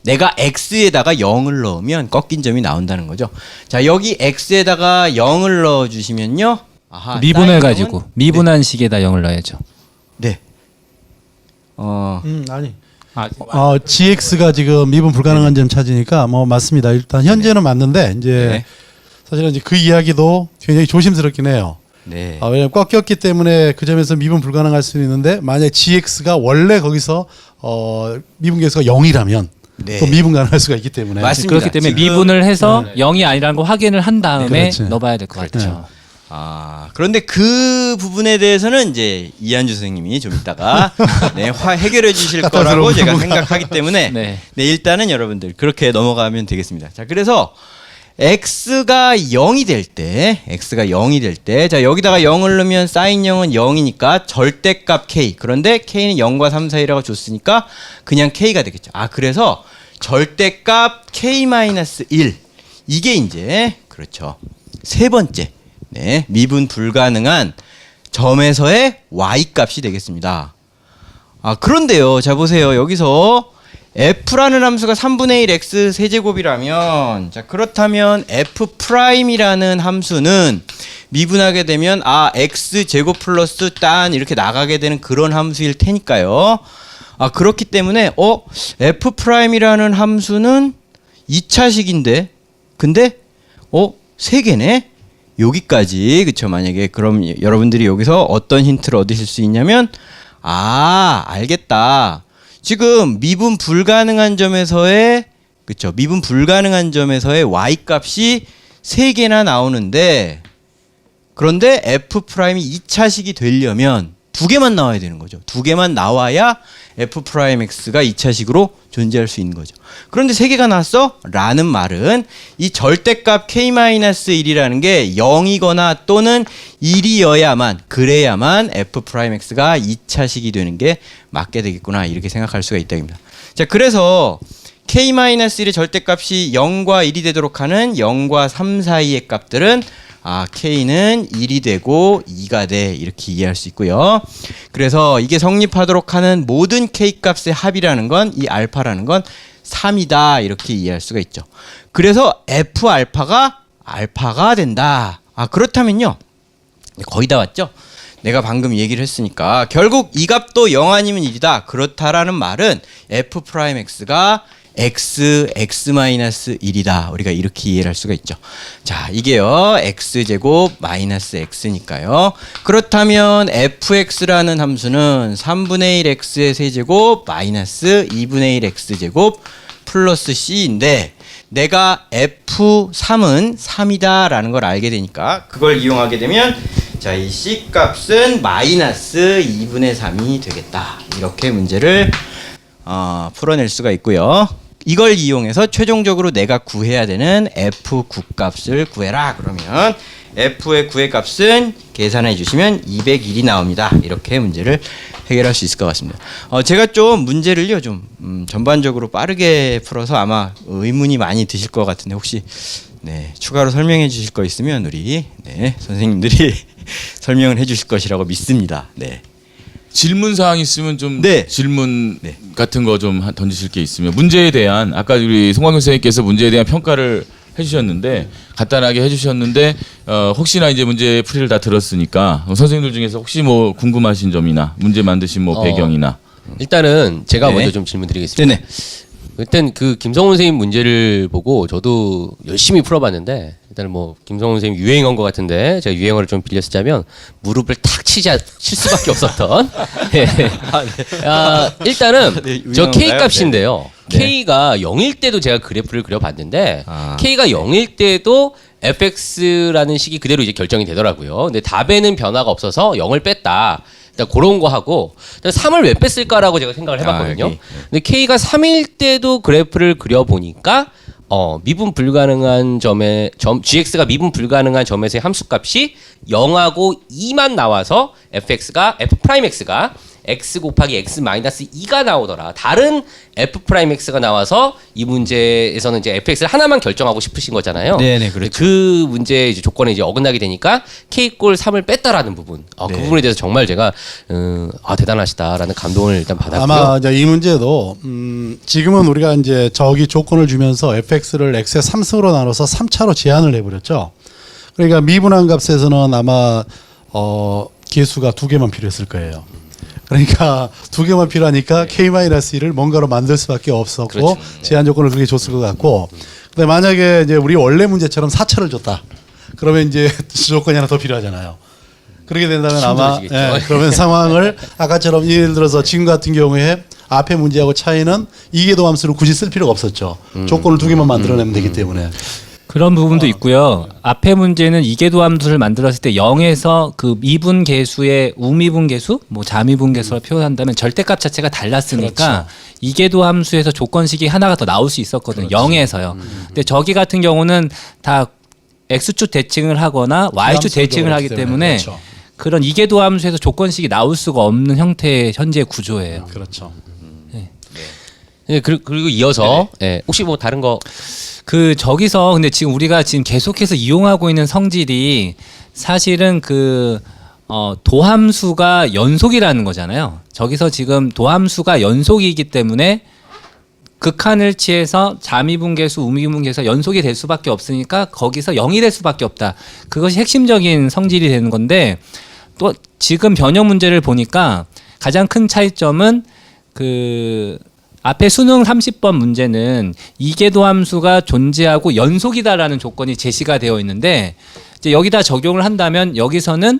내가 x에다가 0을 넣으면 꺾인 점이 나온다는 거죠. 자 여기 x에다가 0을 넣어주시면요. 미분해가지고 미분한 식에다 0을 넣어야죠. 네. 아니. GX가 지금 미분 불가능한 점 찾으니까 뭐 맞습니다. 일단 현재는 맞는데 이제 사실은 이제 그 이야기도 굉장히 조심스럽긴 해요. 네. 왜냐면 꺾였기 때문에 그 점에서 미분 불가능할 수는 있는데 만약 GX가 원래 거기서 미분 계수가 0이라면 또 미분 가능할 수가 있기 때문에 맞습니다. 그렇기 때문에 지금- 미분을 해서 0이 아니라는 걸 확인을 한 다음에 그렇지. 넣어봐야 될 것 같아요. 그런데 그 부분에 대해서는 이제 이한주 선생님이 좀 이따가 해결해 주실 거라고 제가 생각하기 때문에 네. 일단은 여러분들 그렇게 넘어가면 되겠습니다. 자, 그래서 x가 0이 될 때, 자, 여기다가 0을 넣으면 sin 0은 0이니까 절대값 k. 그런데 k는 0과 3 사이라고 줬으니까 그냥 k가 되겠죠. 그래서 절대값 k-1. 이게 이제, 그렇죠. 세 번째. 미분 불가능한 점에서의 y 값이 되겠습니다. 그런데요. 자, 보세요. 여기서 f라는 함수가 3분의 1 x 세제곱이라면 자 그렇다면 f'이라는 함수는 미분하게 되면 x 제곱 플러스 딴 이렇게 나가게 되는 그런 함수일 테니까요. 그렇기 때문에 f'이라는 함수는 2차식인데 근데 3개네? 여기까지 그쵸. 만약에 그럼 여러분들이 여기서 어떤 힌트를 얻으실 수 있냐면 알겠다. 지금 미분 불가능한 점에서의 그쵸 미분 불가능한 점에서의 y 값이 3개나 나오는데 그런데 f'이 2차식이 되려면 2개만 나와야 되는 거죠. 2개만 나와야 f'x가 2차식으로 존재할 수 있는 거죠. 그런데 3개가 나왔어? 라는 말은 이 절대값 k-1이라는 게 0이거나 또는 1이어야만 그래야만 f'x가 2차식이 되는 게 맞게 되겠구나 이렇게 생각할 수가 있다입니다. 자, 그래서 k-1의 절대값이 0과 1이 되도록 하는 0과 3 사이의 값들은 k는 1이 되고 2가 돼 이렇게 이해할 수 있고요. 그래서 이게 성립하도록 하는 모든 k 값의 합이라는 건 이 알파라는 건 3이다 이렇게 이해할 수가 있죠. 그래서 f알파가 알파가 된다. 그렇다면요. 거의 다 왔죠? 내가 방금 얘기를 했으니까 결국 이 값도 0 아니면 1이다. 그렇다라는 말은 f'x가 x-1이다. 우리가 이렇게 이해를 할 수가 있죠. 자, 이게요. x제곱 마이너스 x니까요. 그렇다면 fx라는 함수는 3분의 1 x의 세제곱 마이너스 2분의 1 x제곱 플러스 c인데 내가 f3은 3이다 라는 걸 알게 되니까 그걸 이용하게 되면 자, 이 c 값은 마이너스 2분의 3이 되겠다. 이렇게 문제를 풀어낼 수가 있고요. 이걸 이용해서 최종적으로 내가 구해야 되는 f9 값을 구해라. 그러면 f의 9의 값은 계산해 주시면 201이 나옵니다. 이렇게 문제를 해결할 수 있을 것 같습니다. 제가 좀 문제를요 좀 전반적으로 빠르게 풀어서 아마 의문이 많이 드실 것 같은데 혹시 추가로 설명해 주실 거 있으면 우리 선생님들이 설명을 해 주실 것이라고 믿습니다. 질문 사항 있으면 좀 질문 같은 거 좀 던지실 게 있으면 문제에 대한 아까 우리 송광근 선생님께서 문제에 대한 평가를 해주셨는데 간단하게 해주셨는데 혹시나 이제 문제 풀이를 다 들었으니까 선생님들 중에서 혹시 뭐 궁금하신 점이나 문제 만드신 뭐 배경이나 일단은 제가 네. 먼저 좀 질문드리겠습니다. 네네. 일단 그 김성훈 선생님 문제를 보고 저도 열심히 풀어봤는데 일단 뭐 김성훈 선생님 유행어인 것 같은데 제가 유행어를 좀 빌려쓰자면 무릎을 탁 칠 수밖에 없었던. 예. 일단은 네, 저 K 유행어인가요? 값인데요. 네. K가 0일 때도 제가 그래프를 그려봤는데 아. K가 0일 때도 fx라는 식이 그대로 이제 결정이 되더라고요. 근데 답에는 변화가 없어서 0을 뺐다. 일단 그런 거 하고 3을 왜 뺐을까라고 제가 생각을 해봤거든요. 여기. 근데 K가 3일 때도 그래프를 그려보니까 미분 불가능한 gx가 미분 불가능한 점에서의 함수값이 0하고 2만 나와서 fx가 x 곱하기 x 마이너스 2가 나오더라. 다른 f'x가 나와서 이 문제에서는 이제 fx를 하나만 결정하고 싶으신 거잖아요. 네네, 그렇죠. 그 문제 이제 조건에 이제 어긋나게 되니까 k 꼴 3을 뺐다라는 부분. 그 네. 부분에 대해서 정말 제가 대단하시다라는 감동을 일단 받았고요. 아마 이제 이 문제도 지금은 우리가 이제 저기 조건을 주면서 fx를 x의 3승으로 나눠서 3차로 제한을 해버렸죠. 그러니까 미분한 값에서는 아마 개수가 2개만 필요했을 거예요. 그러니까 2개만 필요하니까 k-1을 뭔가로 만들 수밖에 없었고 그렇죠. 제한 조건을 그렇게 줬을 것 같고. 근데 만약에 이제 우리 원래 문제처럼 4차를 줬다. 그러면 이제 조건이 하나 더 필요하잖아요. 그렇게 된다면 아마 힘들어지겠죠. 그러면 상황을 아까처럼 예를 들어서 지금 같은 경우에 앞에 문제하고 차이는 이계도 함수를 굳이 쓸 필요가 없었죠. 조건을 2개만 만들어내면 되기 때문에. 그런 부분도 있고요. 앞에 문제는 이계도 함수를 만들었을 때 0에서 그 미분 계수의 우미분 계수, 뭐 자미분 계수를 표현한다면 절대값 자체가 달랐으니까 이계도 함수에서 조건식이 하나가 더 나올 수 있었거든요. 0에서요. 근데 저기 같은 경우는 다 x축 대칭을 하거나 y축 대칭을 하기 때문에 그렇죠. 그런 이계도 함수에서 조건식이 나올 수가 없는 형태의 현재 구조예요. 그렇죠. 네, 그리고 이어서 혹시 뭐 다른 거 그 저기서 근데 지금 우리가 지금 계속해서 이용하고 있는 성질이 사실은 그 도함수가 연속이라는 거잖아요. 저기서 지금 도함수가 연속이기 때문에 극한을 취해서 자미분계수, 우미분계수 연속이 될 수밖에 없으니까 거기서 0이 될 수밖에 없다. 그것이 핵심적인 성질이 되는 건데 또 지금 변형 문제를 보니까 가장 큰 차이점은 그 앞에 수능 30번 문제는 이계도 함수가 존재하고 연속이다라는 조건이 제시가 되어 있는데 이제 여기다 적용을 한다면 여기서는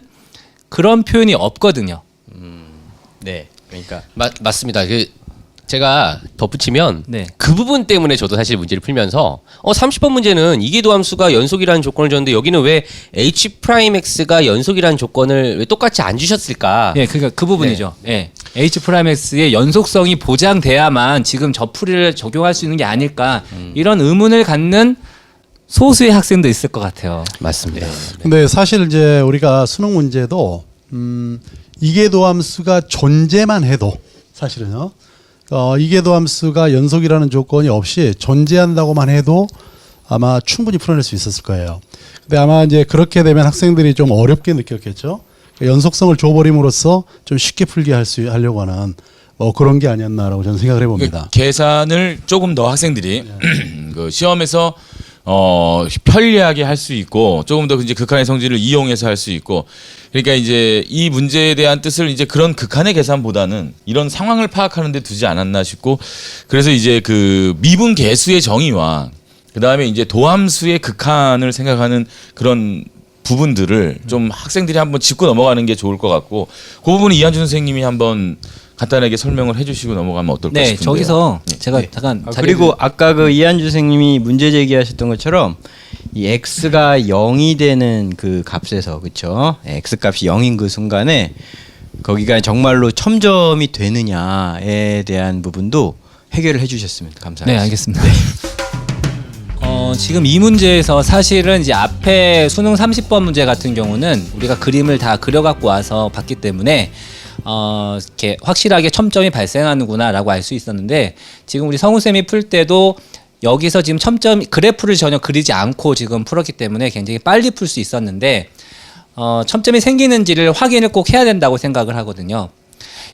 그런 표현이 없거든요. 네. 그러니까 맞습니다. 제가 덧붙이면 네. 그 부분 때문에 저도 사실 문제를 풀면서 30번 문제는 이계도 함수가 연속이라는 조건을 줬는데 여기는 왜 h'x가 연속이라는 조건을 왜 똑같이 안 주셨을까? 예, 그러니까 그 부분이죠. 예. H'X의 연속성이 보장돼야만 지금 저 풀이를 적용할 수 있는 게 아닐까 이런 의문을 갖는 소수의 학생도 있을 것 같아요. 맞습니다. 근데 사실 이제 우리가 수능 문제도 이계도 함수가 존재만 해도 사실은요. 이계도 함수가 연속이라는 조건이 없이 존재한다고만 해도 아마 충분히 풀어낼 수 있었을 거예요. 근데 아마 이제 그렇게 되면 학생들이 좀 어렵게 느꼈겠죠. 연속성을 줘버림으로써 좀 쉽게 풀게 하려고 하는 그런 게 아니었나라고 저는 생각을 해봅니다. 계산을 조금 더 학생들이 그 시험에서 편리하게 할 수 있고 조금 더 이제 극한의 성질을 이용해서 할 수 있고 그러니까 이제 이 문제에 대한 뜻을 이제 그런 극한의 계산보다는 이런 상황을 파악하는 데 두지 않았나 싶고 그래서 이제 그 미분 계수의 정의와 그다음에 이제 도함수의 극한을 생각하는 그런 부분들을 좀 학생들이 한번 짚고 넘어가는 게 좋을 것 같고 그 부분은 이한준 선생님이 한번 간단하게 설명을 해주시고 넘어가면 어떨까 네, 싶은데요. 저기서 제가 잠깐 그리고 아까 그 이한주 선생님이 문제 제기하셨던 것처럼 이 x가 0이 되는 그 값에서 그렇죠? x 값이 0인 그 순간에 거기가 정말로 첨점이 되느냐에 대한 부분도 해결을 해주셨으면 감사하겠습니다. 네, 알겠습니다. 지금 이 문제에서 사실은 이제 앞에 수능 30번 문제 같은 경우는 우리가 그림을 다 그려갖고 와서 봤기 때문에 이렇게 확실하게 첨점이 발생하는구나라고 알 수 있었는데 지금 우리 성우쌤이 풀 때도 여기서 지금 그래프를 전혀 그리지 않고 지금 풀었기 때문에 굉장히 빨리 풀 수 있었는데 첨점이 생기는지를 확인을 꼭 해야 된다고 생각을 하거든요.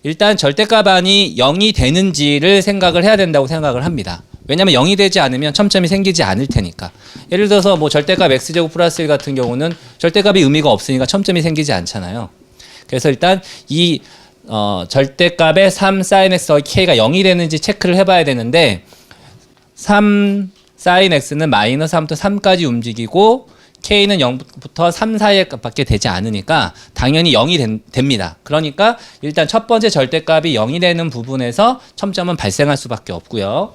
일단 절대값 안이 0이 되는지를 생각을 해야 된다고 생각을 합니다. 왜냐하면 0이 되지 않으면 첨점이 생기지 않을 테니까. 예를 들어서 뭐 절대값 x제곱 플러스 1 같은 경우는 절대값이 의미가 없으니까 첨점이 생기지 않잖아요. 그래서 일단 이 절대값의 3 sin x k가 0이 되는지 체크를 해봐야 되는데 3 sin x는 마이너스 3부터 3까지 움직이고 k는 0부터 3 사이의 값밖에 되지 않으니까 당연히 0이 됩니다. 그러니까 일단 첫 번째 절대값이 0이 되는 부분에서 첨점은 발생할 수밖에 없고요.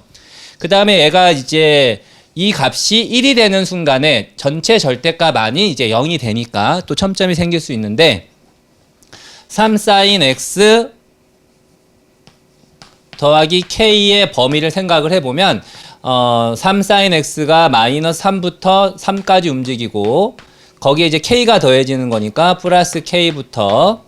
그 다음에 얘가 이제 이 값이 1이 되는 순간에 전체 절대값 안이 이제 0이 되니까 또 첨점이 생길 수 있는데 3 sin x 더하기 k의 범위를 생각을 해보면 3 sin x가 마이너스 3부터 3까지 움직이고 거기에 이제 k가 더해지는 거니까 플러스 k부터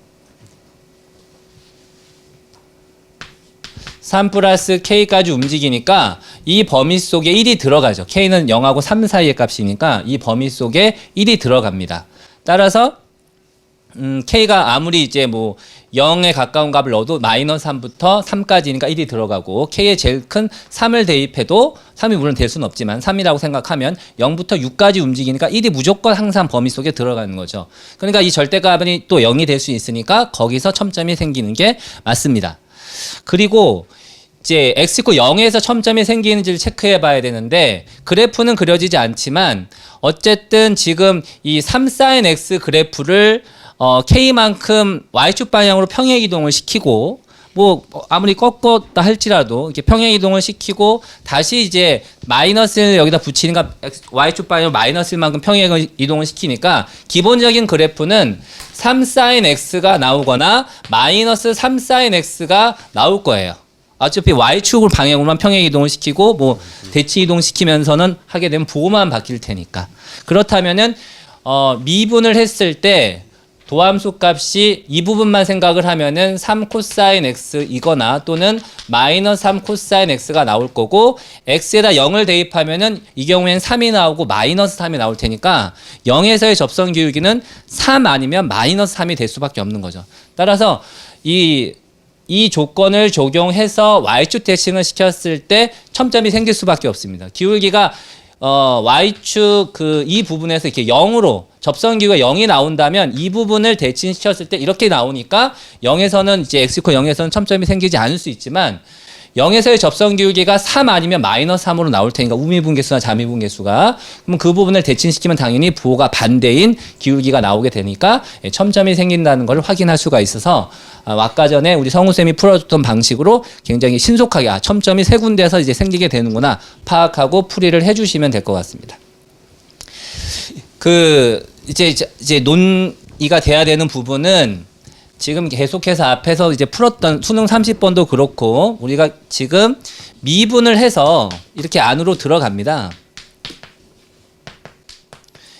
3 플러스 k까지 움직이니까 이 범위 속에 1이 들어가죠. k는 0하고 3 사이의 값이니까 이 범위 속에 1이 들어갑니다. 따라서 k가 아무리 이제 뭐 0에 가까운 값을 넣어도 마이너스 3부터 3까지니까 1이 들어가고 k의 제일 큰 3을 대입해도 3이 물론 될 수는 없지만 3이라고 생각하면 0부터 6까지 움직이니까 1이 무조건 항상 범위 속에 들어가는 거죠. 그러니까 이 절대값이 또 0이 될 수 있으니까 거기서 첨점이 생기는 게 맞습니다. 그리고 이제 x = 0에서 첨점이 생기는지를 체크해 봐야 되는데 그래프는 그려지지 않지만 어쨌든 지금 이 3 sin x 그래프를 k만큼 y축 방향으로 평행 이동을 시키고 뭐 아무리 꺾었다 할지라도 이렇게 평행 이동을 시키고 다시 이제 마이너스를 여기다 붙이니까 y축 방향으로 마이너스 1만큼 평행 이동을 시키니까 기본적인 그래프는 3 sin x가 나오거나 마이너스 3 sin x가 나올 거예요. 어차피 y축을 방향으로만 평행 이동을 시키고 뭐 대치 이동 시키면서는 하게 되면 보호만 바뀔 테니까. 그렇다면은 미분을 했을 때 도함수 값이 이 부분만 생각을 하면은 3 코사인 x이거나 또는 마이너스 3 코사인 x가 나올 거고 x에다 0을 대입하면은 이 경우에는 3이 나오고 마이너스 3이 나올 테니까 0에서의 접선 기울기는 3 아니면 마이너스 3이 될 수밖에 없는 거죠. 따라서 이 조건을 적용해서 y축 대칭을 시켰을 때 첨점이 생길 수밖에 없습니다. 기울기가 y축 이 부분에서 이렇게 0으로 접선 기울기가 0이 나온다면 이 부분을 대칭시켰을 때 이렇게 나오니까 0에서는 이제 x = 0에서는 첨점이 생기지 않을 수 있지만 0에서의 접선 기울기가 3 아니면 마이너스 3으로 나올 테니까 우미분계수나 자미분계수가 그럼 그 부분을 대칭시키면 당연히 부호가 반대인 기울기가 나오게 되니까 첨점이 생긴다는 걸 확인할 수가 있어서 아까 전에 우리 성우쌤이 풀어줬던 방식으로 굉장히 신속하게 첨점이 세 군데에서 이제 생기게 되는구나 파악하고 풀이를 해주시면 될 것 같습니다. 이제 논의가 돼야 되는 부분은 지금 계속해서 앞에서 이제 풀었던 수능 30번도 그렇고 우리가 지금 미분을 해서 이렇게 안으로 들어갑니다.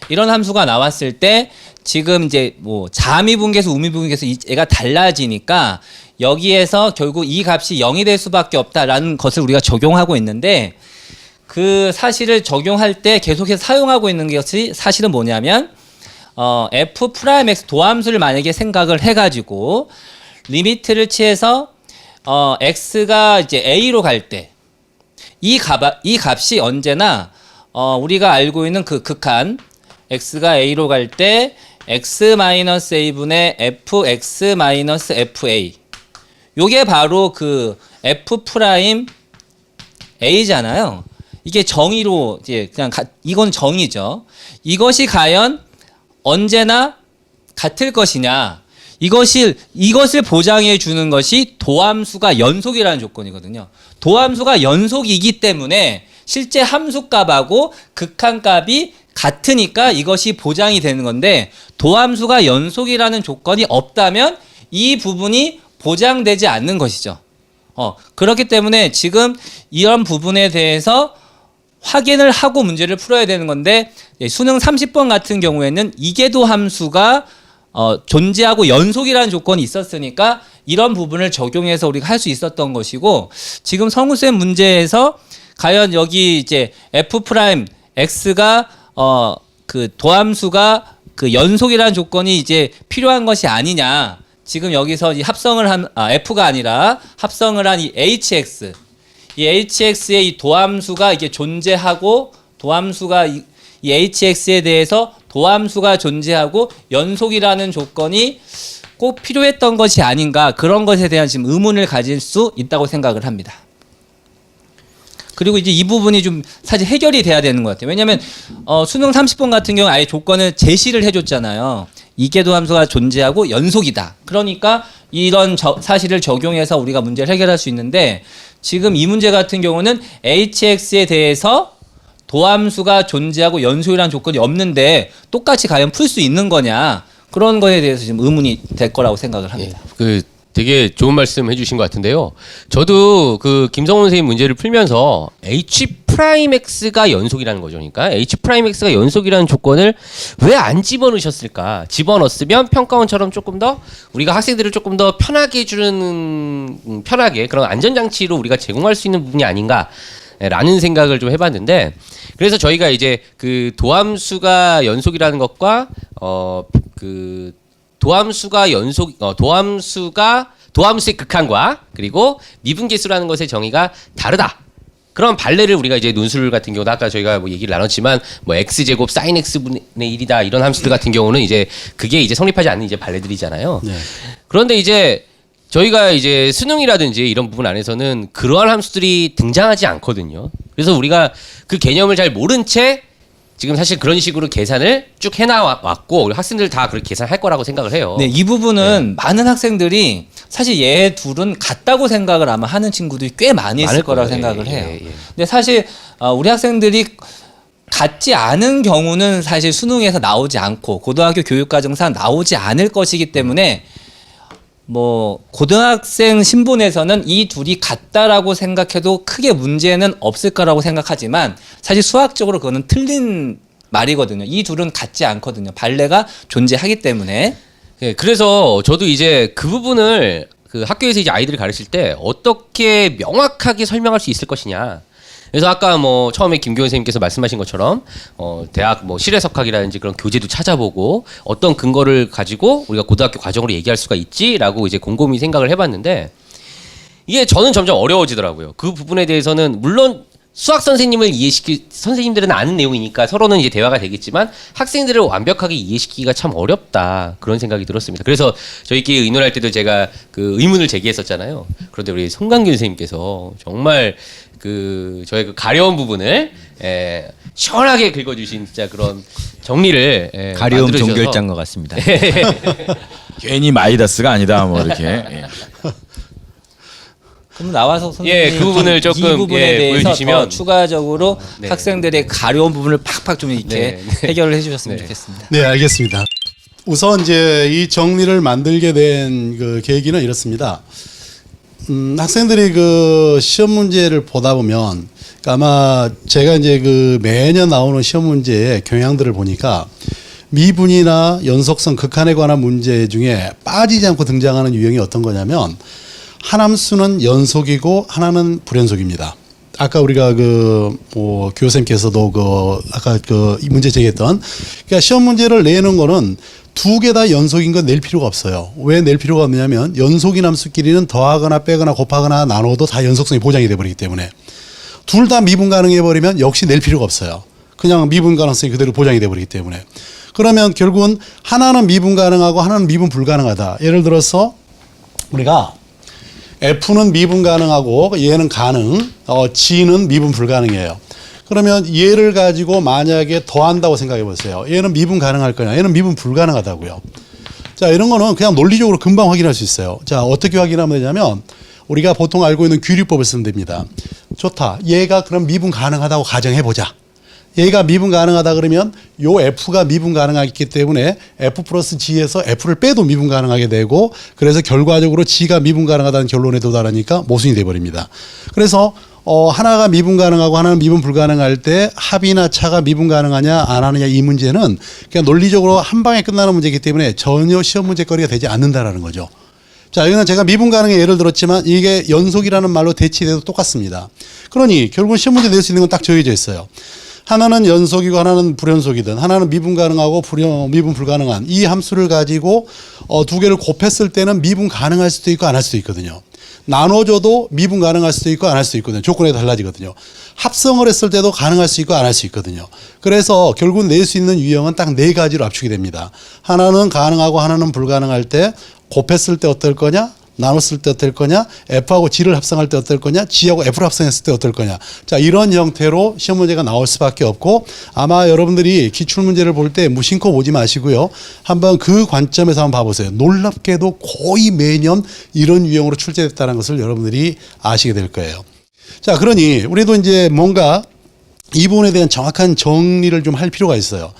이런 함수가 나왔을 때 지금 이제 뭐 자미분계수, 우미분계수 얘가 달라지니까 여기에서 결국 이 값이 0이 될 수밖에 없다라는 것을 우리가 적용하고 있는데 그 사실을 적용할 때 계속해서 사용하고 있는 것이 사실은 뭐냐면 f'(x) 도함수를 만약에 생각을 해가지고 리미트를 취해서 x가 이제 a로 갈 때 이 값이 언제나 우리가 알고 있는 그 극한 x가 a로 갈 때 x-a분의 fx-fa 요게 바로 그 f'a잖아요. 이게 정의로 이제 그냥 이건 정의죠. 이것이 과연 언제나 같을 것이냐? 이것을 보장해 주는 것이 도함수가 연속이라는 조건이거든요. 도함수가 연속이기 때문에 실제 함수값하고 극한값이 같으니까 이것이 보장이 되는 건데 도함수가 연속이라는 조건이 없다면 이 부분이 보장되지 않는 것이죠. 그렇기 때문에 지금 이런 부분에 대해서 확인을 하고 문제를 풀어야 되는 건데 수능 30번 같은 경우에는 이계도 함수가 존재하고 연속이라는 조건이 있었으니까 이런 부분을 적용해서 우리가 할 수 있었던 것이고 지금 성우쌤 문제에서 과연 여기 이제 f'x가 그 도함수가 그 연속이라는 조건이 이제 필요한 것이 아니냐 지금 여기서 이 합성을 한 f가 아니라 합성을 한 이 hx 이 hx의 이 도함수가 이게 존재하고 도함수가 이 hx에 대해서 도함수가 존재하고 연속이라는 조건이 꼭 필요했던 것이 아닌가 그런 것에 대한 지금 의문을 가질 수 있다고 생각을 합니다. 그리고 이제 이 부분이 좀 사실 해결이 돼야 되는 것 같아요. 왜냐하면 수능 30번 같은 경우 아예 조건을 제시를 해줬잖아요. 이계도 함수가 존재하고 연속이다. 그러니까 이런 사실을 적용해서 우리가 문제를 해결할 수 있는데 지금 이 문제 같은 경우는 hx에 대해서 도함수가 존재하고 연속이라는 조건이 없는데 똑같이 과연 풀 수 있는 거냐 그런 거에 대해서 지금 의문이 될 거라고 생각을 합니다. 그 되게 좋은 말씀 해주신 것 같은데요. 저도 그 김성훈 선생님 문제를 풀면서 H'X가 연속이라는 거죠. 그러니까 H'X가 연속이라는 조건을 왜 안 집어넣으셨을까? 집어넣었으면 평가원처럼 조금 더 우리가 학생들을 조금 더 편하게 해주는 편하게 그런 안전장치로 우리가 제공할 수 있는 부분이 아닌가라는 생각을 좀 해봤는데 그래서 저희가 이제 그 도함수가 연속이라는 것과 그 도함수가 연속 도함수의 극한과 그리고 미분계수라는 것의 정의가 다르다. 그런 발레를 우리가 이제 논술 같은 경우도 아까 저희가 뭐 얘기를 나눴지만 뭐 x제곱 sin x분의 1이다 이런 함수들 같은 경우는 이제 그게 이제 성립하지 않는 이제 발레들이잖아요. 네. 그런데 이제 저희가 이제 수능이라든지 이런 부분 안에서는 그러한 함수들이 등장하지 않거든요. 그래서 우리가 그 개념을 잘 모른 채 지금 사실 그런 식으로 계산을 쭉 해나왔고 학생들 다 그렇게 계산할 거라고 생각을 해요. 네, 이 부분은 많은 학생들이 사실 얘 둘은 같다고 생각을 아마 하는 친구들이 꽤 많이 있을 거라고 거예요. 생각을 예, 해요. 예, 예. 근데 사실 우리 학생들이 같지 않은 경우는 사실 수능에서 나오지 않고 고등학교 교육과정상 나오지 않을 것이기 때문에 뭐 고등학생 신분에서는 이 둘이 같다라고 생각해도 크게 문제는 없을 거라고 생각하지만 사실 수학적으로 그거는 틀린 말이거든요. 이 둘은 같지 않거든요. 발레가 존재하기 때문에. 예, 그래서 저도 이제 그 부분을 그 학교에서 이제 아이들을 가르칠 때 어떻게 명확하게 설명할 수 있을 것이냐. 그래서 아까 뭐 처음에 김교원 선생님께서 말씀하신 것처럼 대학 뭐 실외석학이라든지 그런 교재도 찾아보고 어떤 근거를 가지고 우리가 고등학교 과정으로 얘기할 수가 있지라고 이제 곰곰이 생각을 해봤는데 이게 저는 점점 어려워지더라고요. 그 부분에 대해서는 물론 수학 선생님을 선생님들은 아는 내용이니까 서로는 이제 대화가 되겠지만 학생들을 완벽하게 이해시키기가 참 어렵다 그런 생각이 들었습니다. 그래서 저희끼리 의논할 때도 제가 그 의문을 제기했었잖아요. 그런데 우리 송강균 선생님께서 정말 그 저의 그 가려운 부분을 시원하게 긁어주신 진짜 그런 정리를 가려움 만들어주셔서 종결자인 것 같습니다. 괜히 마이다스가 아니다 뭐 이렇게. 예. 그럼 나와서 선생님이 그 부분을 조금, 이 부분에 대해서 보여주시면 더 추가적으로 네. 학생들의 가려운 부분을 팍팍 좀 이렇게 해결을 해주셨으면 좋겠습니다. 네, 알겠습니다. 우선 이제 이 정리를 만들게 된 그 계기는 이렇습니다. 학생들이 그 시험 문제를 보다 보면 아마 제가 이제 그 매년 나오는 시험 문제의 경향들을 보니까 미분이나 연속성 극한에 관한 문제 중에 빠지지 않고 등장하는 유형이 어떤 거냐면 한 함수는 연속이고 하나는 불연속입니다. 아까 우리가 뭐 교수님께서도 아까 이 문제 제기했던 그러니까 시험 문제를 내는 거는 두 개 다 연속인 건 낼 필요가 없어요. 왜 낼 필요가 없느냐면 연속인 함수끼리는 더하거나 빼거나 곱하거나 나눠도 다 연속성이 보장이 돼 버리기 때문에 둘 다 미분 가능해 버리면 역시 낼 필요가 없어요. 그냥 미분 가능성이 그대로 보장이 돼 버리기 때문에. 그러면 결국은 하나는 미분 가능하고 하나는 미분 불가능하다. 예를 들어서 우리가 F는 미분 가능하고 얘는 가능, G는 미분 불가능해요. 그러면 얘를 가지고 만약에 더한다고 생각해 보세요. 얘는 미분 가능할 거냐? 얘는 미분 불가능하다고요. 자, 이런 거는 그냥 논리적으로 금방 확인할 수 있어요. 자, 어떻게 확인하면 되냐면 우리가 보통 알고 있는 규리법을 쓰면 됩니다. 좋다. 얘가 그럼 미분 가능하다고 가정해 보자. 얘가 미분 가능하다 그러면 요 F가 미분 가능하기 때문에 F 플러스 G에서 F를 빼도 미분 가능하게 되고 그래서 결과적으로 G가 미분 가능하다는 결론에 도달하니까 모순이 돼버립니다. 그래서 하나가 미분 가능하고 하나는 미분 불가능할 때 합이나 차가 미분 가능하냐 안 하느냐 이 문제는 그냥 논리적으로 한 방에 끝나는 문제이기 때문에 전혀 시험 문제거리가 되지 않는다라는 거죠. 자, 여기는 제가 미분 가능의 예를 들었지만 이게 연속이라는 말로 대치돼도 똑같습니다. 그러니 결국은 시험 문제 낼 수 있는 건 딱 정해져 있어요. 하나는 연속이고 하나는 불연속이든 하나는 미분 가능하고 미분 불가능한 이 함수를 가지고 두 개를 곱했을 때는 미분 가능할 수도 있고 안 할 수도 있거든요. 나눠줘도 미분 가능할 수도 있고 안 할 수도 있거든요. 조건이 달라지거든요. 합성을 했을 때도 가능할 수 있고 안 할 수 있거든요. 그래서 결국 낼 수 있는 유형은 딱 네 가지로 압축이 됩니다. 하나는 가능하고 하나는 불가능할 때 곱했을 때 어떨 거냐? 나눴을 때 어떨 거냐? F하고 G를 합성할 때 어떨 거냐? G하고 F를 합성했을 때 어떨 거냐? 자, 이런 형태로 시험 문제가 나올 수밖에 없고 아마 여러분들이 기출 문제를 볼 때 무심코 보지 마시고요. 한번 그 관점에서 한번 봐보세요. 놀랍게도 거의 매년 이런 유형으로 출제됐다는 것을 여러분들이 아시게 될 거예요. 자, 그러니 우리도 이제 뭔가 이 부분에 대한 정확한 정리를 좀 할 필요가 있어요.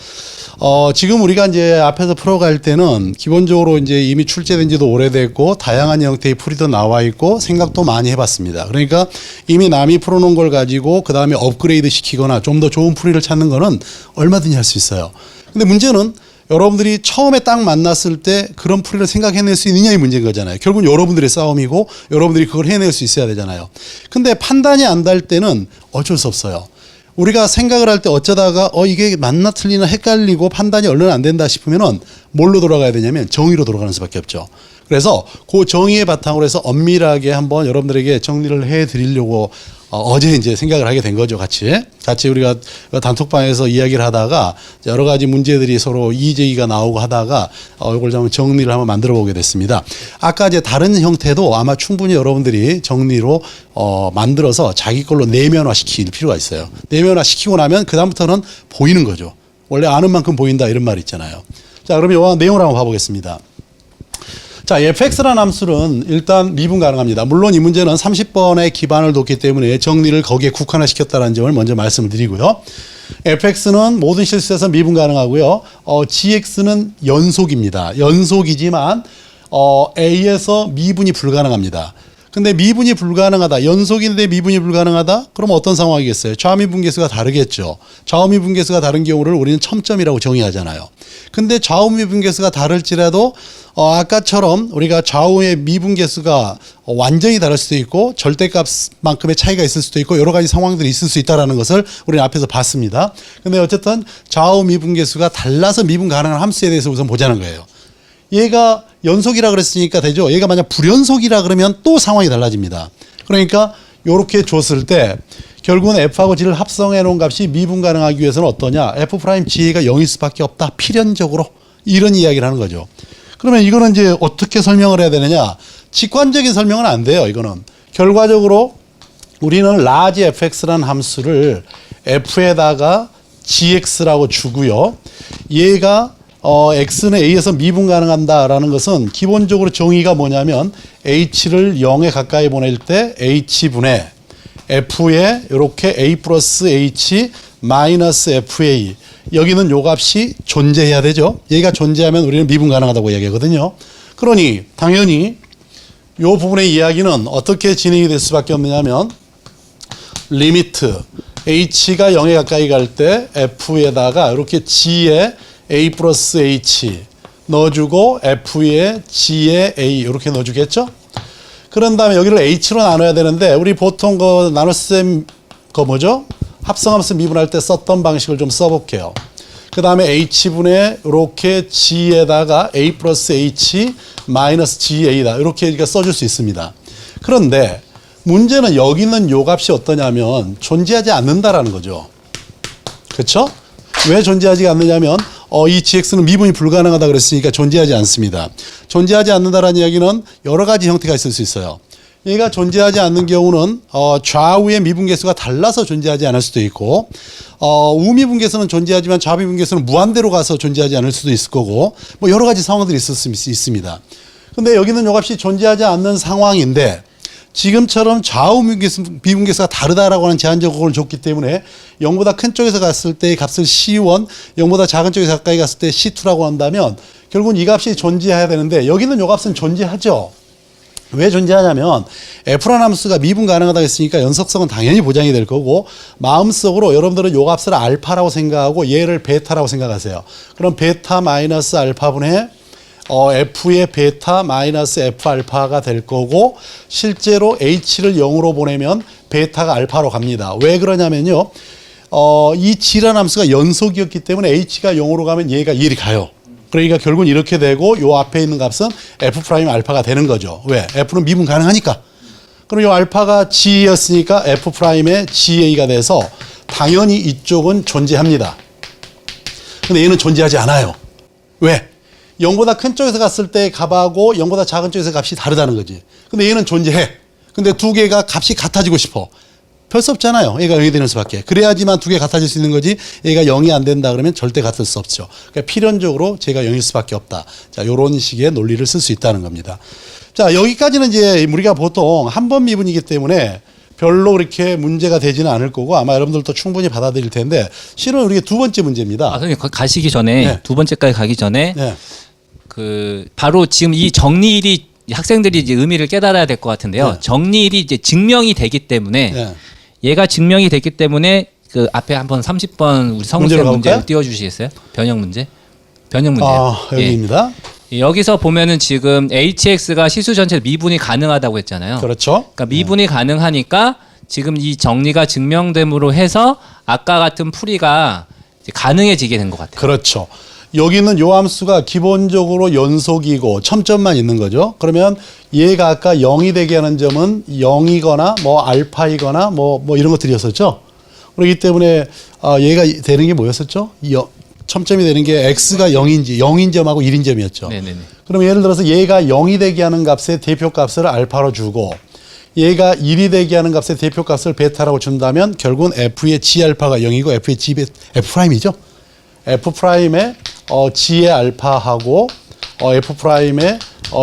지금 우리가 이제 앞에서 풀어갈 때는 기본적으로 이제 이미 출제된 지도 오래됐고 다양한 형태의 풀이도 나와 있고 생각도 많이 해봤습니다. 그러니까 이미 남이 풀어놓은 걸 가지고 그 다음에 업그레이드 시키거나 좀 더 좋은 풀이를 찾는 거는 얼마든지 할 수 있어요. 근데 문제는 여러분들이 처음에 딱 만났을 때 그런 풀이를 생각해낼 수 있느냐의 문제인 거잖아요. 결국은 여러분들의 싸움이고 여러분들이 그걸 해낼 수 있어야 되잖아요. 근데 판단이 안 될 때는 어쩔 수 없어요. 우리가 생각을 할 때 어쩌다가 이게 맞나 틀리나 헷갈리고 판단이 얼른 안 된다 싶으면은 뭘로 돌아가야 되냐면 정의로 돌아가는 수밖에 없죠. 그래서 그 정의의 바탕으로 해서 엄밀하게 한번 여러분들에게 정리를 해 드리려고 어제 이제 생각을 하게 된 거죠. 같이 우리가 단톡방에서 이야기를 하다가 여러 가지 문제들이 서로 이의제기가 나오고 하다가 이걸 좀 정리를 한번 만들어 보게 됐습니다. 아까 이제 다른 형태도 아마 충분히 여러분들이 정리로 만들어서 자기 걸로 내면화 시킬 필요가 있어요. 내면화 시키고 나면 그다음부터는 보이는 거죠. 원래 아는 만큼 보인다 이런 말 있잖아요. 자, 그럼 이 내용을 한번 봐보겠습니다. 자, fx라는 함수는 일단 미분 가능합니다. 물론 이 문제는 30번에 기반을 뒀기 때문에 정리를 거기에 국한화시켰다는 점을 먼저 말씀을 드리고요. fx는 모든 실수에서 미분 가능하고요. gx는 연속입니다. 연속이지만 a에서 미분이 불가능합니다. 근데 미분이 불가능하다. 연속인데 미분이 불가능하다? 그럼 어떤 상황이겠어요? 좌미분계수가 다르겠죠. 좌우미분계수가 다른 경우를 우리는 첨점이라고 정의하잖아요. 근데 좌우미분계수가 다를지라도 아까처럼 우리가 좌우의 미분계수가 완전히 다를 수도 있고 절대값만큼의 차이가 있을 수도 있고 여러 가지 상황들이 있을 수 있다는 것을 우리는 앞에서 봤습니다. 근데 어쨌든 좌우 미분계수가 달라서 미분 가능한 함수에 대해서 우선 보자는 거예요. 얘가 연속이라 그랬으니까 되죠. 얘가 만약 불연속이라 그러면 또 상황이 달라집니다. 그러니까 이렇게 줬을 때 결국은 f하고 g를 합성해 놓은 값이 미분 가능하기 위해서는 어떠냐? f'g가 0일 수밖에 없다. 필연적으로 이런 이야기를 하는 거죠. 그러면 이거는 이제 어떻게 설명을 해야 되느냐? 직관적인 설명은 안 돼요. 이거는 결과적으로 우리는 large fx라는 함수를 f에다가 gx라고 주고요. 얘가 x는 a에서 미분 가능한다라는 것은 기본적으로 정의가 뭐냐면 h를 0에 가까이 보낼 때 h분의 f에 이렇게 a 플러스 h 마이너스 fa 여기는 요 값이 존재해야 되죠. 얘가 존재하면 우리는 미분 가능하다고 이야기하거든요. 그러니 당연히 요 부분의 이야기는 어떻게 진행이 될 수밖에 없느냐면 리미트 h가 0에 가까이 갈 때 f에다가 이렇게 g에 a 플러스 h 넣어주고 f에 g에 a 이렇게 넣어주겠죠. 그런 다음에 여기를 h로 나눠야 되는데 우리 보통 그 나눗셈 거 뭐죠? 합성함수 미분할 때 썼던 방식을 좀 써볼게요. 그 다음에 h분의 이렇게 g에다가 a 플러스 h 마이너스 ga다 이렇게 써줄 수 있습니다. 그런데 문제는 여기 있는 요 값이 어떠냐면 존재하지 않는다라는 거죠. 그렇죠? 왜 존재하지 않느냐면 이 gx는 미분이 불가능하다 그랬으니까 존재하지 않습니다. 존재하지 않는다라는 이야기는 여러 가지 형태가 있을 수 있어요. 얘가 존재하지 않는 경우는 좌우의 미분계수가 달라서 존재하지 않을 수도 있고 우미분계수는 존재하지만 좌미분계수는 무한대로 가서 존재하지 않을 수도 있을 거고 뭐 여러 가지 상황들이 있을 수 있습니다. 근데 여기는 요 값이 존재하지 않는 상황인데 지금처럼 좌우 미분계수가 다르다라고 하는 제한 조건을 줬기 때문에 0보다 큰 쪽에서 갔을 때의 값을 C1, 0보다 작은 쪽에서 가까이 갔을 때 C2라고 한다면 결국은 이 값이 존재해야 되는데 여기는 요 값은 존재하죠. 왜 존재하냐면 F라는 함수가 미분 가능하다고 했으니까 연속성은 당연히 보장이 될 거고 마음속으로 여러분들은 요 값을 알파라고 생각하고 얘를 베타라고 생각하세요. 그럼 베타 마이너스 알파분의 F의 베타 마이너스 F 알파가 될 거고 실제로 H를 0으로 보내면 베타가 알파로 갑니다. 왜 그러냐면요. 이 G라는 함수가 연속이었기 때문에 H가 0으로 가면 얘가 이리 가요. 그러니까 결국은 이렇게 되고 요 앞에 있는 값은 F 프라임 알파가 되는 거죠. 왜? F는 미분 가능하니까. 그럼 이 알파가 G였으니까 F 프라임의 GA가 돼서 당연히 이쪽은 존재합니다. 근데 얘는 존재하지 않아요. 왜? 0보다 큰 쪽에서 갔을 때 값하고 0보다 작은 쪽에서 값이 다르다는 거지. 근데 얘는 존재해. 근데 두 개가 값이 같아지고 싶어. 별 수 없잖아요. 얘가 0이 되는 수밖에. 그래야지만 두 개 같아질 수 있는 거지. 얘가 0이 안 된다 그러면 절대 같을 수 없죠. 그러니까 필연적으로 제가 0일 수밖에 없다. 자, 요런 식의 논리를 쓸 수 있다는 겁니다. 자, 여기까지는 이제 우리가 보통 한 번 미분이기 때문에 별로 그렇게 문제가 되지는 않을 거고 아마 여러분들도 충분히 받아들일 텐데 실은 우리가 두 번째 문제입니다. 선생님 거기 가시기 전에 네. 두 번째까지 가기 전에 네. 그 바로 지금 이 정리일이 학생들이 이제 의미를 깨달아야 될 것 같은데요. 네. 정리일이 이제 증명이 되기 때문에 네. 얘가 증명이 됐기 때문에 그 앞에 한번 30번 우리 성우 문제로 쌤 문제를 가볼까요? 띄워주시겠어요? 변형 문제. 변형 문제. 여기입니다. 여기서 보면은 지금 HX가 시수 전체 미분이 가능하다고 했잖아요. 그렇죠. 그러니까 미분이 가능하니까 지금 이 정리가 증명됨으로 해서 아까 같은 풀이가 이제 가능해지게 된 것 같아요. 그렇죠. 여기는 요 함수가 기본적으로 연속이고 첨점만 있는 거죠. 그러면 얘가 아까 0이 되게 하는 점은 0이거나 뭐 알파이거나 뭐 이런 것들이었었죠. 그렇기 때문에 얘가 되는 게 뭐였었죠? 첨점이 되는 게 x가 0인 점하고 1인 점이었죠. 네네네. 그럼 예를 들어서 얘가 0이 되게 하는 값의 대표값을 알파로 주고 얘가 1이 되게 하는 값의 대표값을 베타라고 준다면 결국은 f의 g 알파가 0이고 f의 g f 프라임이죠. f 프라임의 g의 알파하고 f 프라임의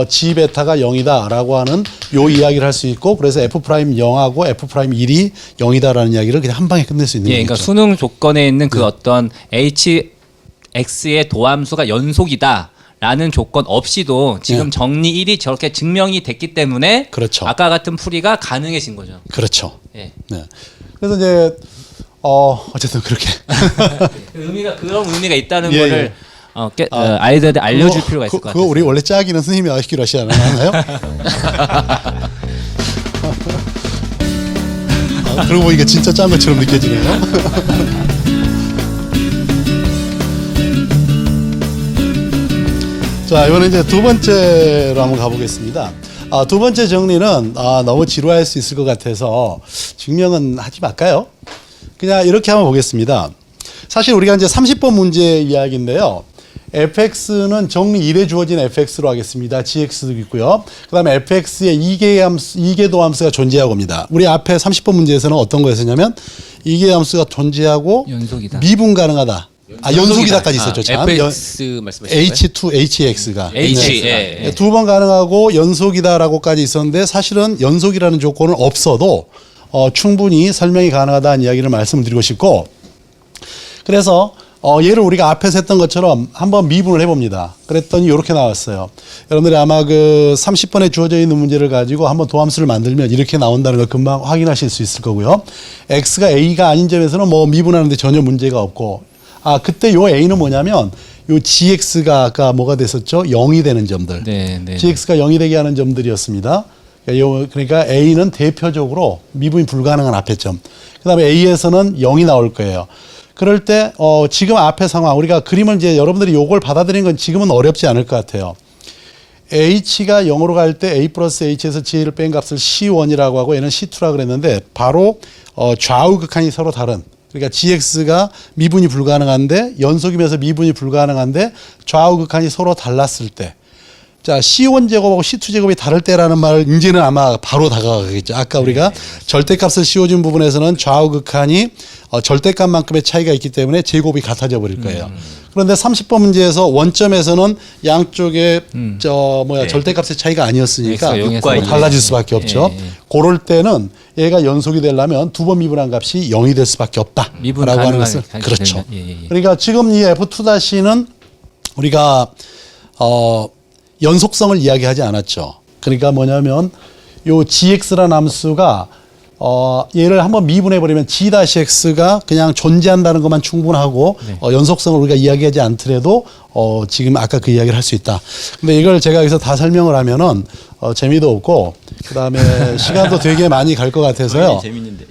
g 베타가 0이다라고 하는 요 이야기를 할 수 있고 그래서 f 프라임 0하고 f 프라임 1이 0이다라는 이야기를 그냥 한 방에 끝낼 수 있는 예, 거죠. 그러니까 수능 조건에 있는 그 어떤 HX의 도함수가 연속이다라는 조건 없이도 지금 예. 정리 1이 저렇게 증명이 됐기 때문에 그렇죠. 아까 같은 풀이가 가능해진 거죠. 그렇죠. 예. 네. 그래서 이제 어쨌든 그렇게 그런 의미가 있다는 예, 거를 아이들한테 알려줄 필요가 있을 것 그거 같아요. 우리 원래 짜기는 선생님이 아시기로 하지 않아요? 그러고 보니까 진짜 짠 것처럼 느껴지네요. 자, 이번에 이제 두 번째로 한번 가보겠습니다. 두 번째 정리는 너무 지루할 수 있을 것 같아서 증명은 하지 말까요? 그냥 이렇게 한번 보겠습니다. 사실 우리가 이제 30번 문제 이야기인데요. fx는 정리 1에 주어진 fx로 하겠습니다. gx도 있고요. 그 다음에 fx의 2개 함수가 존재하고 입니다. 우리 앞에 30번 문제에서는 어떤 거였었냐면 2개 함수가 존재하고 연속이다. 미분 가능하다. 연속이다까지 있었죠. 참. FX 말씀하시는 거예요? H2HX가 H, 예. 두 번 가능하고 연속이다라고까지 있었는데 사실은 연속이라는 조건은 없어도 충분히 설명이 가능하다는 이야기를 말씀드리고 싶고 그래서 얘를 우리가 앞에서 했던 것처럼 한번 미분을 해봅니다. 그랬더니 이렇게 나왔어요. 여러분들이 아마 그 30번에 주어져 있는 문제를 가지고 한번 도함수를 만들면 이렇게 나온다는 걸 금방 확인하실 수 있을 거고요. x가 a가 아닌 점에서는 뭐 미분하는데 전혀 문제가 없고 그때 요 a는 뭐냐면 요 gx가 아까 뭐가 됐었죠? 0이 되는 점들. 네, 네. gx가 0이 되게 하는 점들이었습니다. 그러니까 a는 대표적으로 미분이 불가능한 앞에 점. 그다음에 a에서는 0이 나올 거예요. 그럴 때 지금 앞의 상황 우리가 그림을 이제 여러분들이 요걸 받아들이는 건 지금은 어렵지 않을 것 같아요. h가 0으로 갈 때 a 플러스 h에서 g를 뺀 값을 c1이라고 하고 얘는 c2라고 그랬는데 바로 좌우 극한이 서로 다른 그러니까 gx가 미분이 불가능한데 연속이면서 미분이 불가능한데 좌우 극한이 서로 달랐을 때 자, C1 제곱하고 C2 제곱이 다를 때라는 말을 이제는 아마 바로 다가가겠죠. 아까 우리가 절대값을 씌워준 부분에서는 좌우 극한이 절대값만큼의 차이가 있기 때문에 제곱이 같아져 버릴 거예요. 그런데 30번 문제에서 원점에서는 양쪽에 절대값의 차이가 아니었으니까 X, 0에서 달라질 수밖에 없죠. 그럴 때는 얘가 연속이 되려면 두 번 미분한 값이 0이 될 수밖에 없다. 미분 라고 하는 가능하게 것은 그렇죠. 되면, 예. 그러니까 지금 이 F2-는 우리가 연속성을 이야기하지 않았죠. 그러니까 뭐냐면 요 gx라는 함수가 얘를 한번 미분해 버리면 g-x가 그냥 존재한다는 것만 충분하고 연속성을 우리가 이야기하지 않더라도 지금 아까 그 이야기를 할 수 있다. 근데 이걸 제가 여기서 다 설명을 하면은 재미도 없고 그다음에 시간도 되게 많이 갈 것 같아서요. 재밌는데.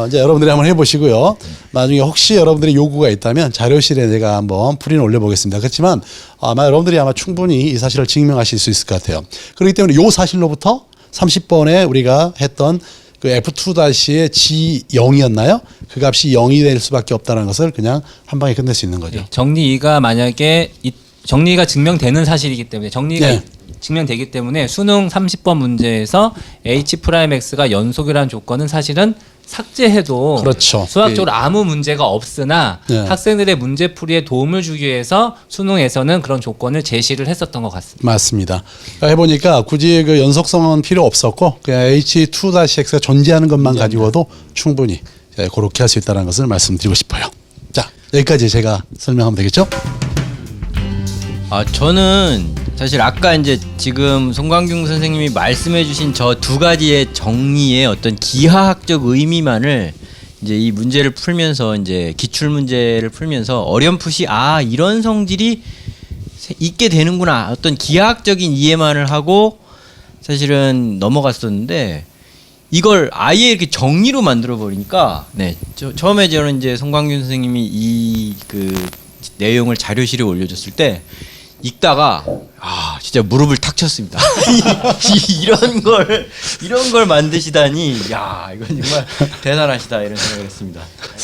이제 여러분들이 한번 해보시고요. 나중에 혹시 여러분들이 요구가 있다면 자료실에 제가 한번 풀이는 올려보겠습니다. 그렇지만 아마 여러분들이 아마 충분히 이 사실을 증명하실 수 있을 것 같아요. 그렇기 때문에 요 사실로부터 30번에 우리가 했던 그 F2-의 G0이었나요? 그 값이 0이 될 수밖에 없다는 것을 그냥 한 방에 끝낼 수 있는 거죠. 네, 정리가 만약에 정리가 증명되는 사실이기 때문에 정리가 네. 증명되기 때문에 수능 30번 문제에서 H'(X가 연속이라는 조건은 사실은 삭제해도 그렇죠. 수학적으로 아무 문제가 없으나 네. 학생들의 문제풀이에 도움을 주기 위해서 수능에서는 그런 조건을 제시를 했었던 것 같습니다. 맞습니다. 그러니까 해보니까 굳이 그 연속성은 필요 없었고 그냥 H2-X가 존재하는 것만 가지고도 충분히 그렇게 할 수 있다는 것을 말씀드리고 싶어요. 자, 여기까지 제가 설명하면 되겠죠? 저는 사실 아까 이제 지금 송광균 선생님이 말씀해주신 저 두 가지의 정리의 어떤 기하학적 의미만을 이제 이 문제를 풀면서 이제 기출 문제를 풀면서 어렴풋이 이런 성질이 있게 되는구나 어떤 기하학적인 이해만을 하고 사실은 넘어갔었는데 이걸 아예 이렇게 정리로 만들어 버리니까 처음에 저는 이제 송광균 선생님이 이 그 내용을 자료실에 올려줬을 때 읽다가 진짜 무릎을 탁 쳤습니다. 이런 걸 만드시다니 이건 정말 대단하시다 이런 생각을 했습니다.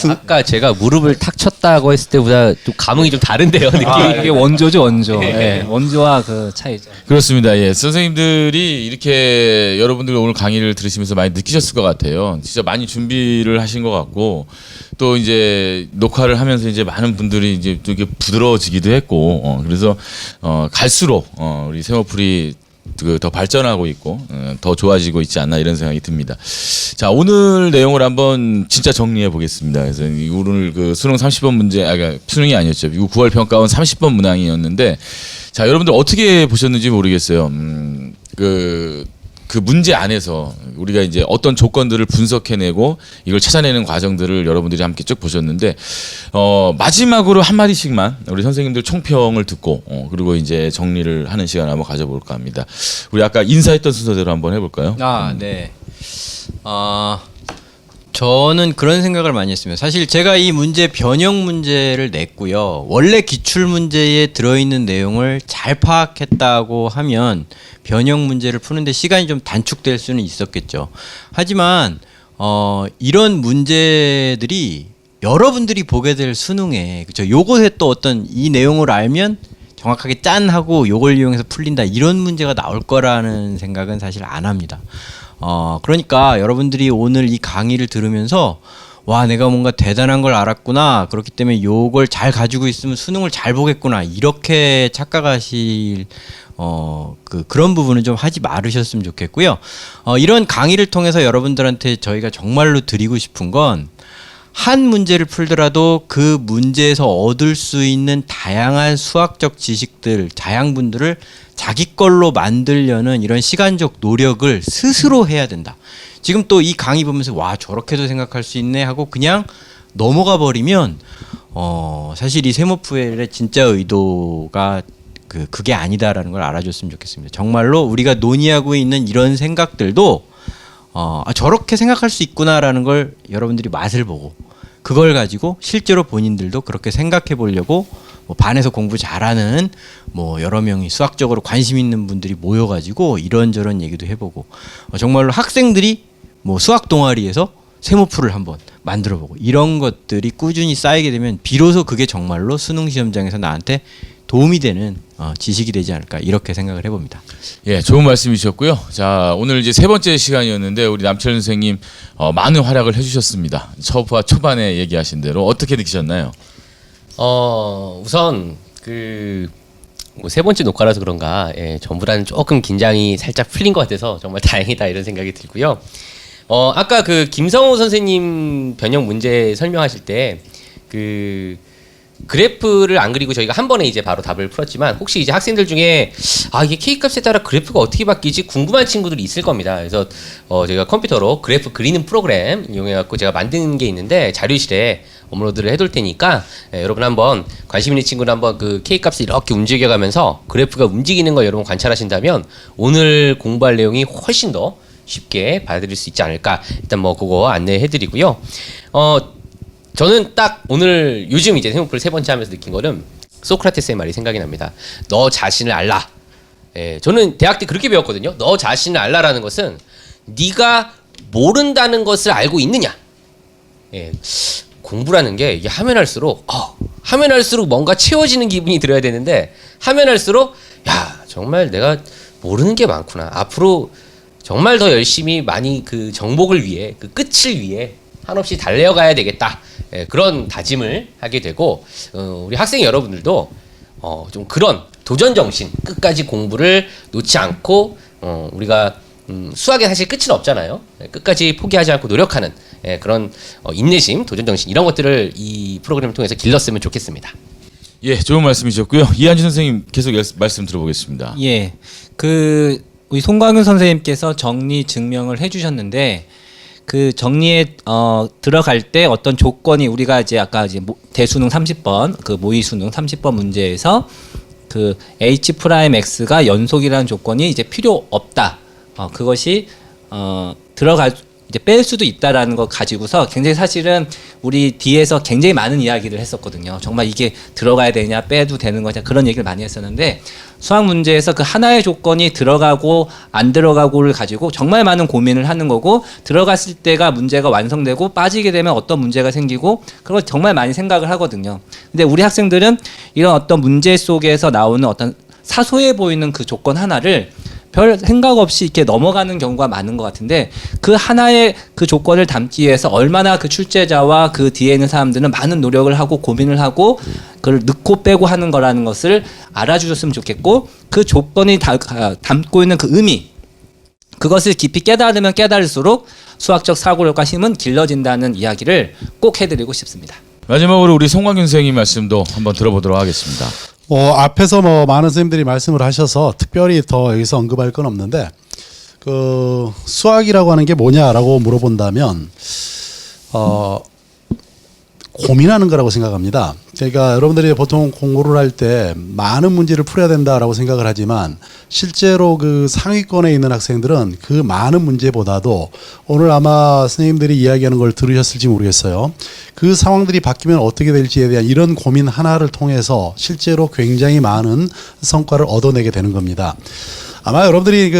아까 제가 무릎을 탁 쳤다고 했을 때보다 좀 감흥이 좀 다른데요. 느낌이. 이게 원조죠, 원조. 예, 원조와 그 차이죠. 그렇습니다. 예, 선생님들이 이렇게 여러분들 오늘 강의를 들으시면서 많이 느끼셨을 것 같아요. 진짜 많이 준비를 하신 것 같고 또 이제 녹화를 하면서 이제 많은 분들이 이제 또 이게 부드러워지기도 했고 그래서 갈수록 우리 세모풀이 더 발전하고 있고 더 좋아지고 있지 않나 이런 생각이 듭니다. 자, 오늘 내용을 한번 진짜 정리해 보겠습니다. 그래서 오늘 그 수능 30번 문제, 그러니까 수능이 아니었죠. 미국 9월 평가원 30번 문항이었는데, 자, 여러분들 어떻게 보셨는지 모르겠어요. 그 문제 안에서 우리가 이제 어떤 조건들을 분석해내고 이걸 찾아내는 과정들을 여러분들이 함께 쭉 보셨는데 마지막으로 한 마디씩만 우리 선생님들 총평을 듣고 그리고 이제 정리를 하는 시간을 한번 가져볼까 합니다. 우리 아까 인사했던 순서대로 한번 해볼까요? 네. 저는 그런 생각을 많이 했습니다. 사실 제가 이 문제 변형 문제를 냈고요. 원래 기출 문제에 들어있는 내용을 잘 파악했다고 하면 변형 문제를 푸는데 시간이 좀 단축될 수는 있었겠죠. 하지만 이런 문제들이 여러분들이 보게 될 수능에 그렇죠. 요것에 또 어떤 이 내용을 알면 정확하게 짠 하고 요걸 이용해서 풀린다 이런 문제가 나올 거라는 생각은 사실 안 합니다. 그러니까 여러분들이 오늘 이 강의를 들으면서 와 내가 뭔가 대단한 걸 알았구나 그렇기 때문에 요걸 잘 가지고 있으면 수능을 잘 보겠구나 이렇게 착각하실 그런 부분은 좀 하지 말으셨으면 좋겠고요. 이런 강의를 통해서 여러분들한테 저희가 정말로 드리고 싶은 건 한 문제를 풀더라도 그 문제에서 얻을 수 있는 다양한 수학적 지식들, 자양분들을 자기 걸로 만들려는 이런 시간적 노력을 스스로 해야 된다. 지금 또 이 강의 보면서 와 저렇게도 생각할 수 있네 하고 그냥 넘어가 버리면 사실 이 세모풀의 진짜 의도가 그게 아니다라는 걸 알아줬으면 좋겠습니다. 정말로 우리가 논의하고 있는 이런 생각들도 저렇게 생각할 수 있구나라는 걸 여러분들이 맛을 보고 그걸 가지고 실제로 본인들도 그렇게 생각해 보려고 반에서 공부 잘하는 여러 명이 수학적으로 관심 있는 분들이 모여가지고 이런저런 얘기도 해보고 정말로 학생들이 수학 동아리에서 세모풀을 한번 만들어보고 이런 것들이 꾸준히 쌓이게 되면 비로소 그게 정말로 수능 시험장에서 나한테 도움이 되는 지식이 되지 않을까 이렇게 생각을 해봅니다. 예, 좋은 말씀이셨고요. 자, 오늘 이제 세 번째 시간이었는데 우리 남철 선생님 많은 활약을 해주셨습니다. 초반에 얘기하신 대로 어떻게 느끼셨나요? 우선 세 번째 녹화라서 그런가 전보다는 조금 긴장이 살짝 풀린 것 같아서 정말 다행이다 이런 생각이 들고요. 아까 김성호 선생님 변형 문제 설명하실 때 그래프를 안 그리고 저희가 한 번에 이제 바로 답을 풀었지만 혹시 이제 학생들 중에 이게 K값에 따라 그래프가 어떻게 바뀌지 궁금한 친구들이 있을 겁니다. 그래서 제가 컴퓨터로 그래프 그리는 프로그램 이용해 갖고 제가 만든 게 있는데 자료실에 업로드를 해둘 테니까 여러분 한번 관심 있는 친구는 한번 K값을 이렇게 움직여가면서 그래프가 움직이는 걸 여러분 관찰하신다면 오늘 공부할 내용이 훨씬 더 쉽게 받아들일 수 있지 않을까 일단 그거 안내해드리고요. 저는 딱 오늘 요즘 이제 세모풀 세 번째 하면서 느낀 거는 소크라테스의 말이 생각이 납니다. 너 자신을 알라. 예, 저는 대학 때 그렇게 배웠거든요. 너 자신을 알라라는 것은 네가 모른다는 것을 알고 있느냐. 예, 공부라는 게 이게 하면 할수록 뭔가 채워지는 기분이 들어야 되는데 하면 할수록 야 정말 내가 모르는 게 많구나. 앞으로 정말 더 열심히 많이 그 정복을 위해 그 끝을 위해 한없이 달려가야 되겠다. 예, 그런 다짐을 하게 되고 우리 학생 여러분들도 좀 그런 도전 정신 끝까지 공부를 놓지 않고 우리가 수학에 사실 끝은 없잖아요. 예, 끝까지 포기하지 않고 노력하는 그런 인내심, 도전 정신 이런 것들을 이 프로그램을 통해서 길렀으면 좋겠습니다. 예, 좋은 말씀이셨고요. 이한준 선생님 계속 말씀 들어보겠습니다. 예, 우리 송광윤 선생님께서 정리 증명을 해주셨는데 그 정리에 들어갈 때 어떤 조건이 우리가 이제 아까 이제 대수능 30번 그 모의 수능 30번 문제에서 그 h 프라임 x가 연속이라는 조건이 이제 필요 없다. 그것이 들어갈 이제 뺄 수도 있다라는 거 가지고서 굉장히 사실은 우리 뒤에서 굉장히 많은 이야기를 했었거든요. 정말 이게 들어가야 되냐 빼도 되는 거냐 그런 얘기를 많이 했었는데 수학 문제에서 그 하나의 조건이 들어가고 안 들어가고를 가지고 정말 많은 고민을 하는 거고 들어갔을 때가 문제가 완성되고 빠지게 되면 어떤 문제가 생기고 그걸 정말 많이 생각을 하거든요. 근데 우리 학생들은 이런 어떤 문제 속에서 나오는 어떤 사소해 보이는 그 조건 하나를 별 생각 없이 이렇게 넘어가는 경우가 많은 것 같은데 그 하나의 그 조건을 담기 위해서 얼마나 그 출제자와 그 뒤에 있는 사람들은 많은 노력을 하고 고민을 하고 그걸 넣고 빼고 하는 거라는 것을 알아주셨으면 좋겠고 그 조건이 담고 있는 그 의미 그것을 깊이 깨달으면 깨달을수록 수학적 사고력과 힘은 길러진다는 이야기를 꼭 해드리고 싶습니다. 마지막으로 우리 송광윤 선생님 말씀도 한번 들어보도록 하겠습니다. 앞에서 많은 선생님들이 말씀을 하셔서 특별히 더 여기서 언급할 건 없는데 그 수학이라고 하는 게 뭐냐라고 물어본다면 고민하는 거라고 생각합니다. 그러니까 여러분들이 보통 공부를 할 때 많은 문제를 풀어야 된다라고 생각을 하지만 실제로 그 상위권에 있는 학생들은 그 많은 문제보다도 오늘 아마 선생님들이 이야기하는 걸 들으셨을지 모르겠어요. 그 상황들이 바뀌면 어떻게 될지에 대한 이런 고민 하나를 통해서 실제로 굉장히 많은 성과를 얻어내게 되는 겁니다. 아마 여러분들이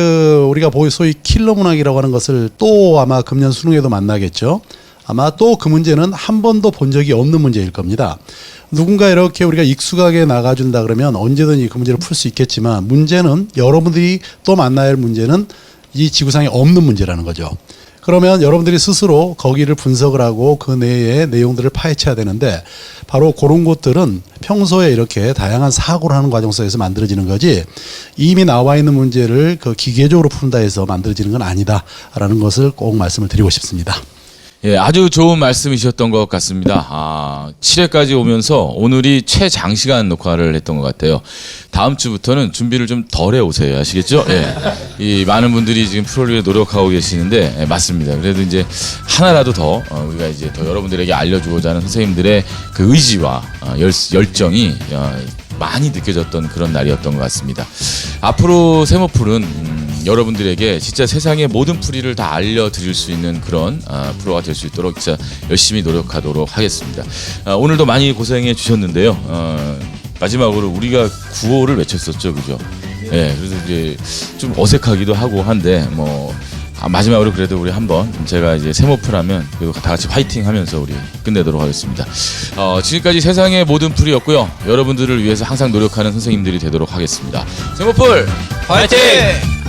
우리가 소위 킬러 문항이라고 하는 것을 또 아마 금년 수능에도 만나겠죠. 아마 또 그 문제는 한 번도 본 적이 없는 문제일 겁니다. 누군가 이렇게 우리가 익숙하게 나가준다 그러면 언제든지 그 문제를 풀 수 있겠지만 문제는 여러분들이 또 만나야 할 문제는 이 지구상에 없는 문제라는 거죠. 그러면 여러분들이 스스로 거기를 분석을 하고 그 내의 내용들을 파헤쳐야 되는데 바로 그런 것들은 평소에 이렇게 다양한 사고를 하는 과정 속에서 만들어지는 거지 이미 나와 있는 문제를 그 기계적으로 푼다 해서 만들어지는 건 아니다라는 것을 꼭 말씀을 드리고 싶습니다. 예, 아주 좋은 말씀이셨던 것 같습니다. 7회까지 오면서 오늘이 최장시간 녹화를 했던 것 같아요. 다음 주부터는 준비를 좀 덜 해오세요. 아시겠죠? 예. 이 많은 분들이 지금 프로를 위해 노력하고 계시는데, 예, 맞습니다. 그래도 이제 하나라도 더, 우리가 이제 더 여러분들에게 알려주고자 하는 선생님들의 그 의지와 열정이 많이 느껴졌던 그런 날이었던 것 같습니다. 앞으로 세모풀은 여러분들에게 진짜 세상의 모든 풀이를 다 알려드릴 수 있는 그런 프로가 될 수 있도록 진짜 열심히 노력하도록 하겠습니다. 오늘도 많이 고생해 주셨는데요. 마지막으로 우리가 구호를 외쳤었죠, 그죠? 예, 그래서 이제 좀 어색하기도 하고 한데 마지막으로 그래도 우리 한번 제가 이제 세모풀하면 그리고 다 같이 화이팅하면서 우리 끝내도록 하겠습니다. 지금까지 세상의 모든 풀이였고요. 여러분들을 위해서 항상 노력하는 선생님들이 되도록 하겠습니다. 세모풀 화이팅!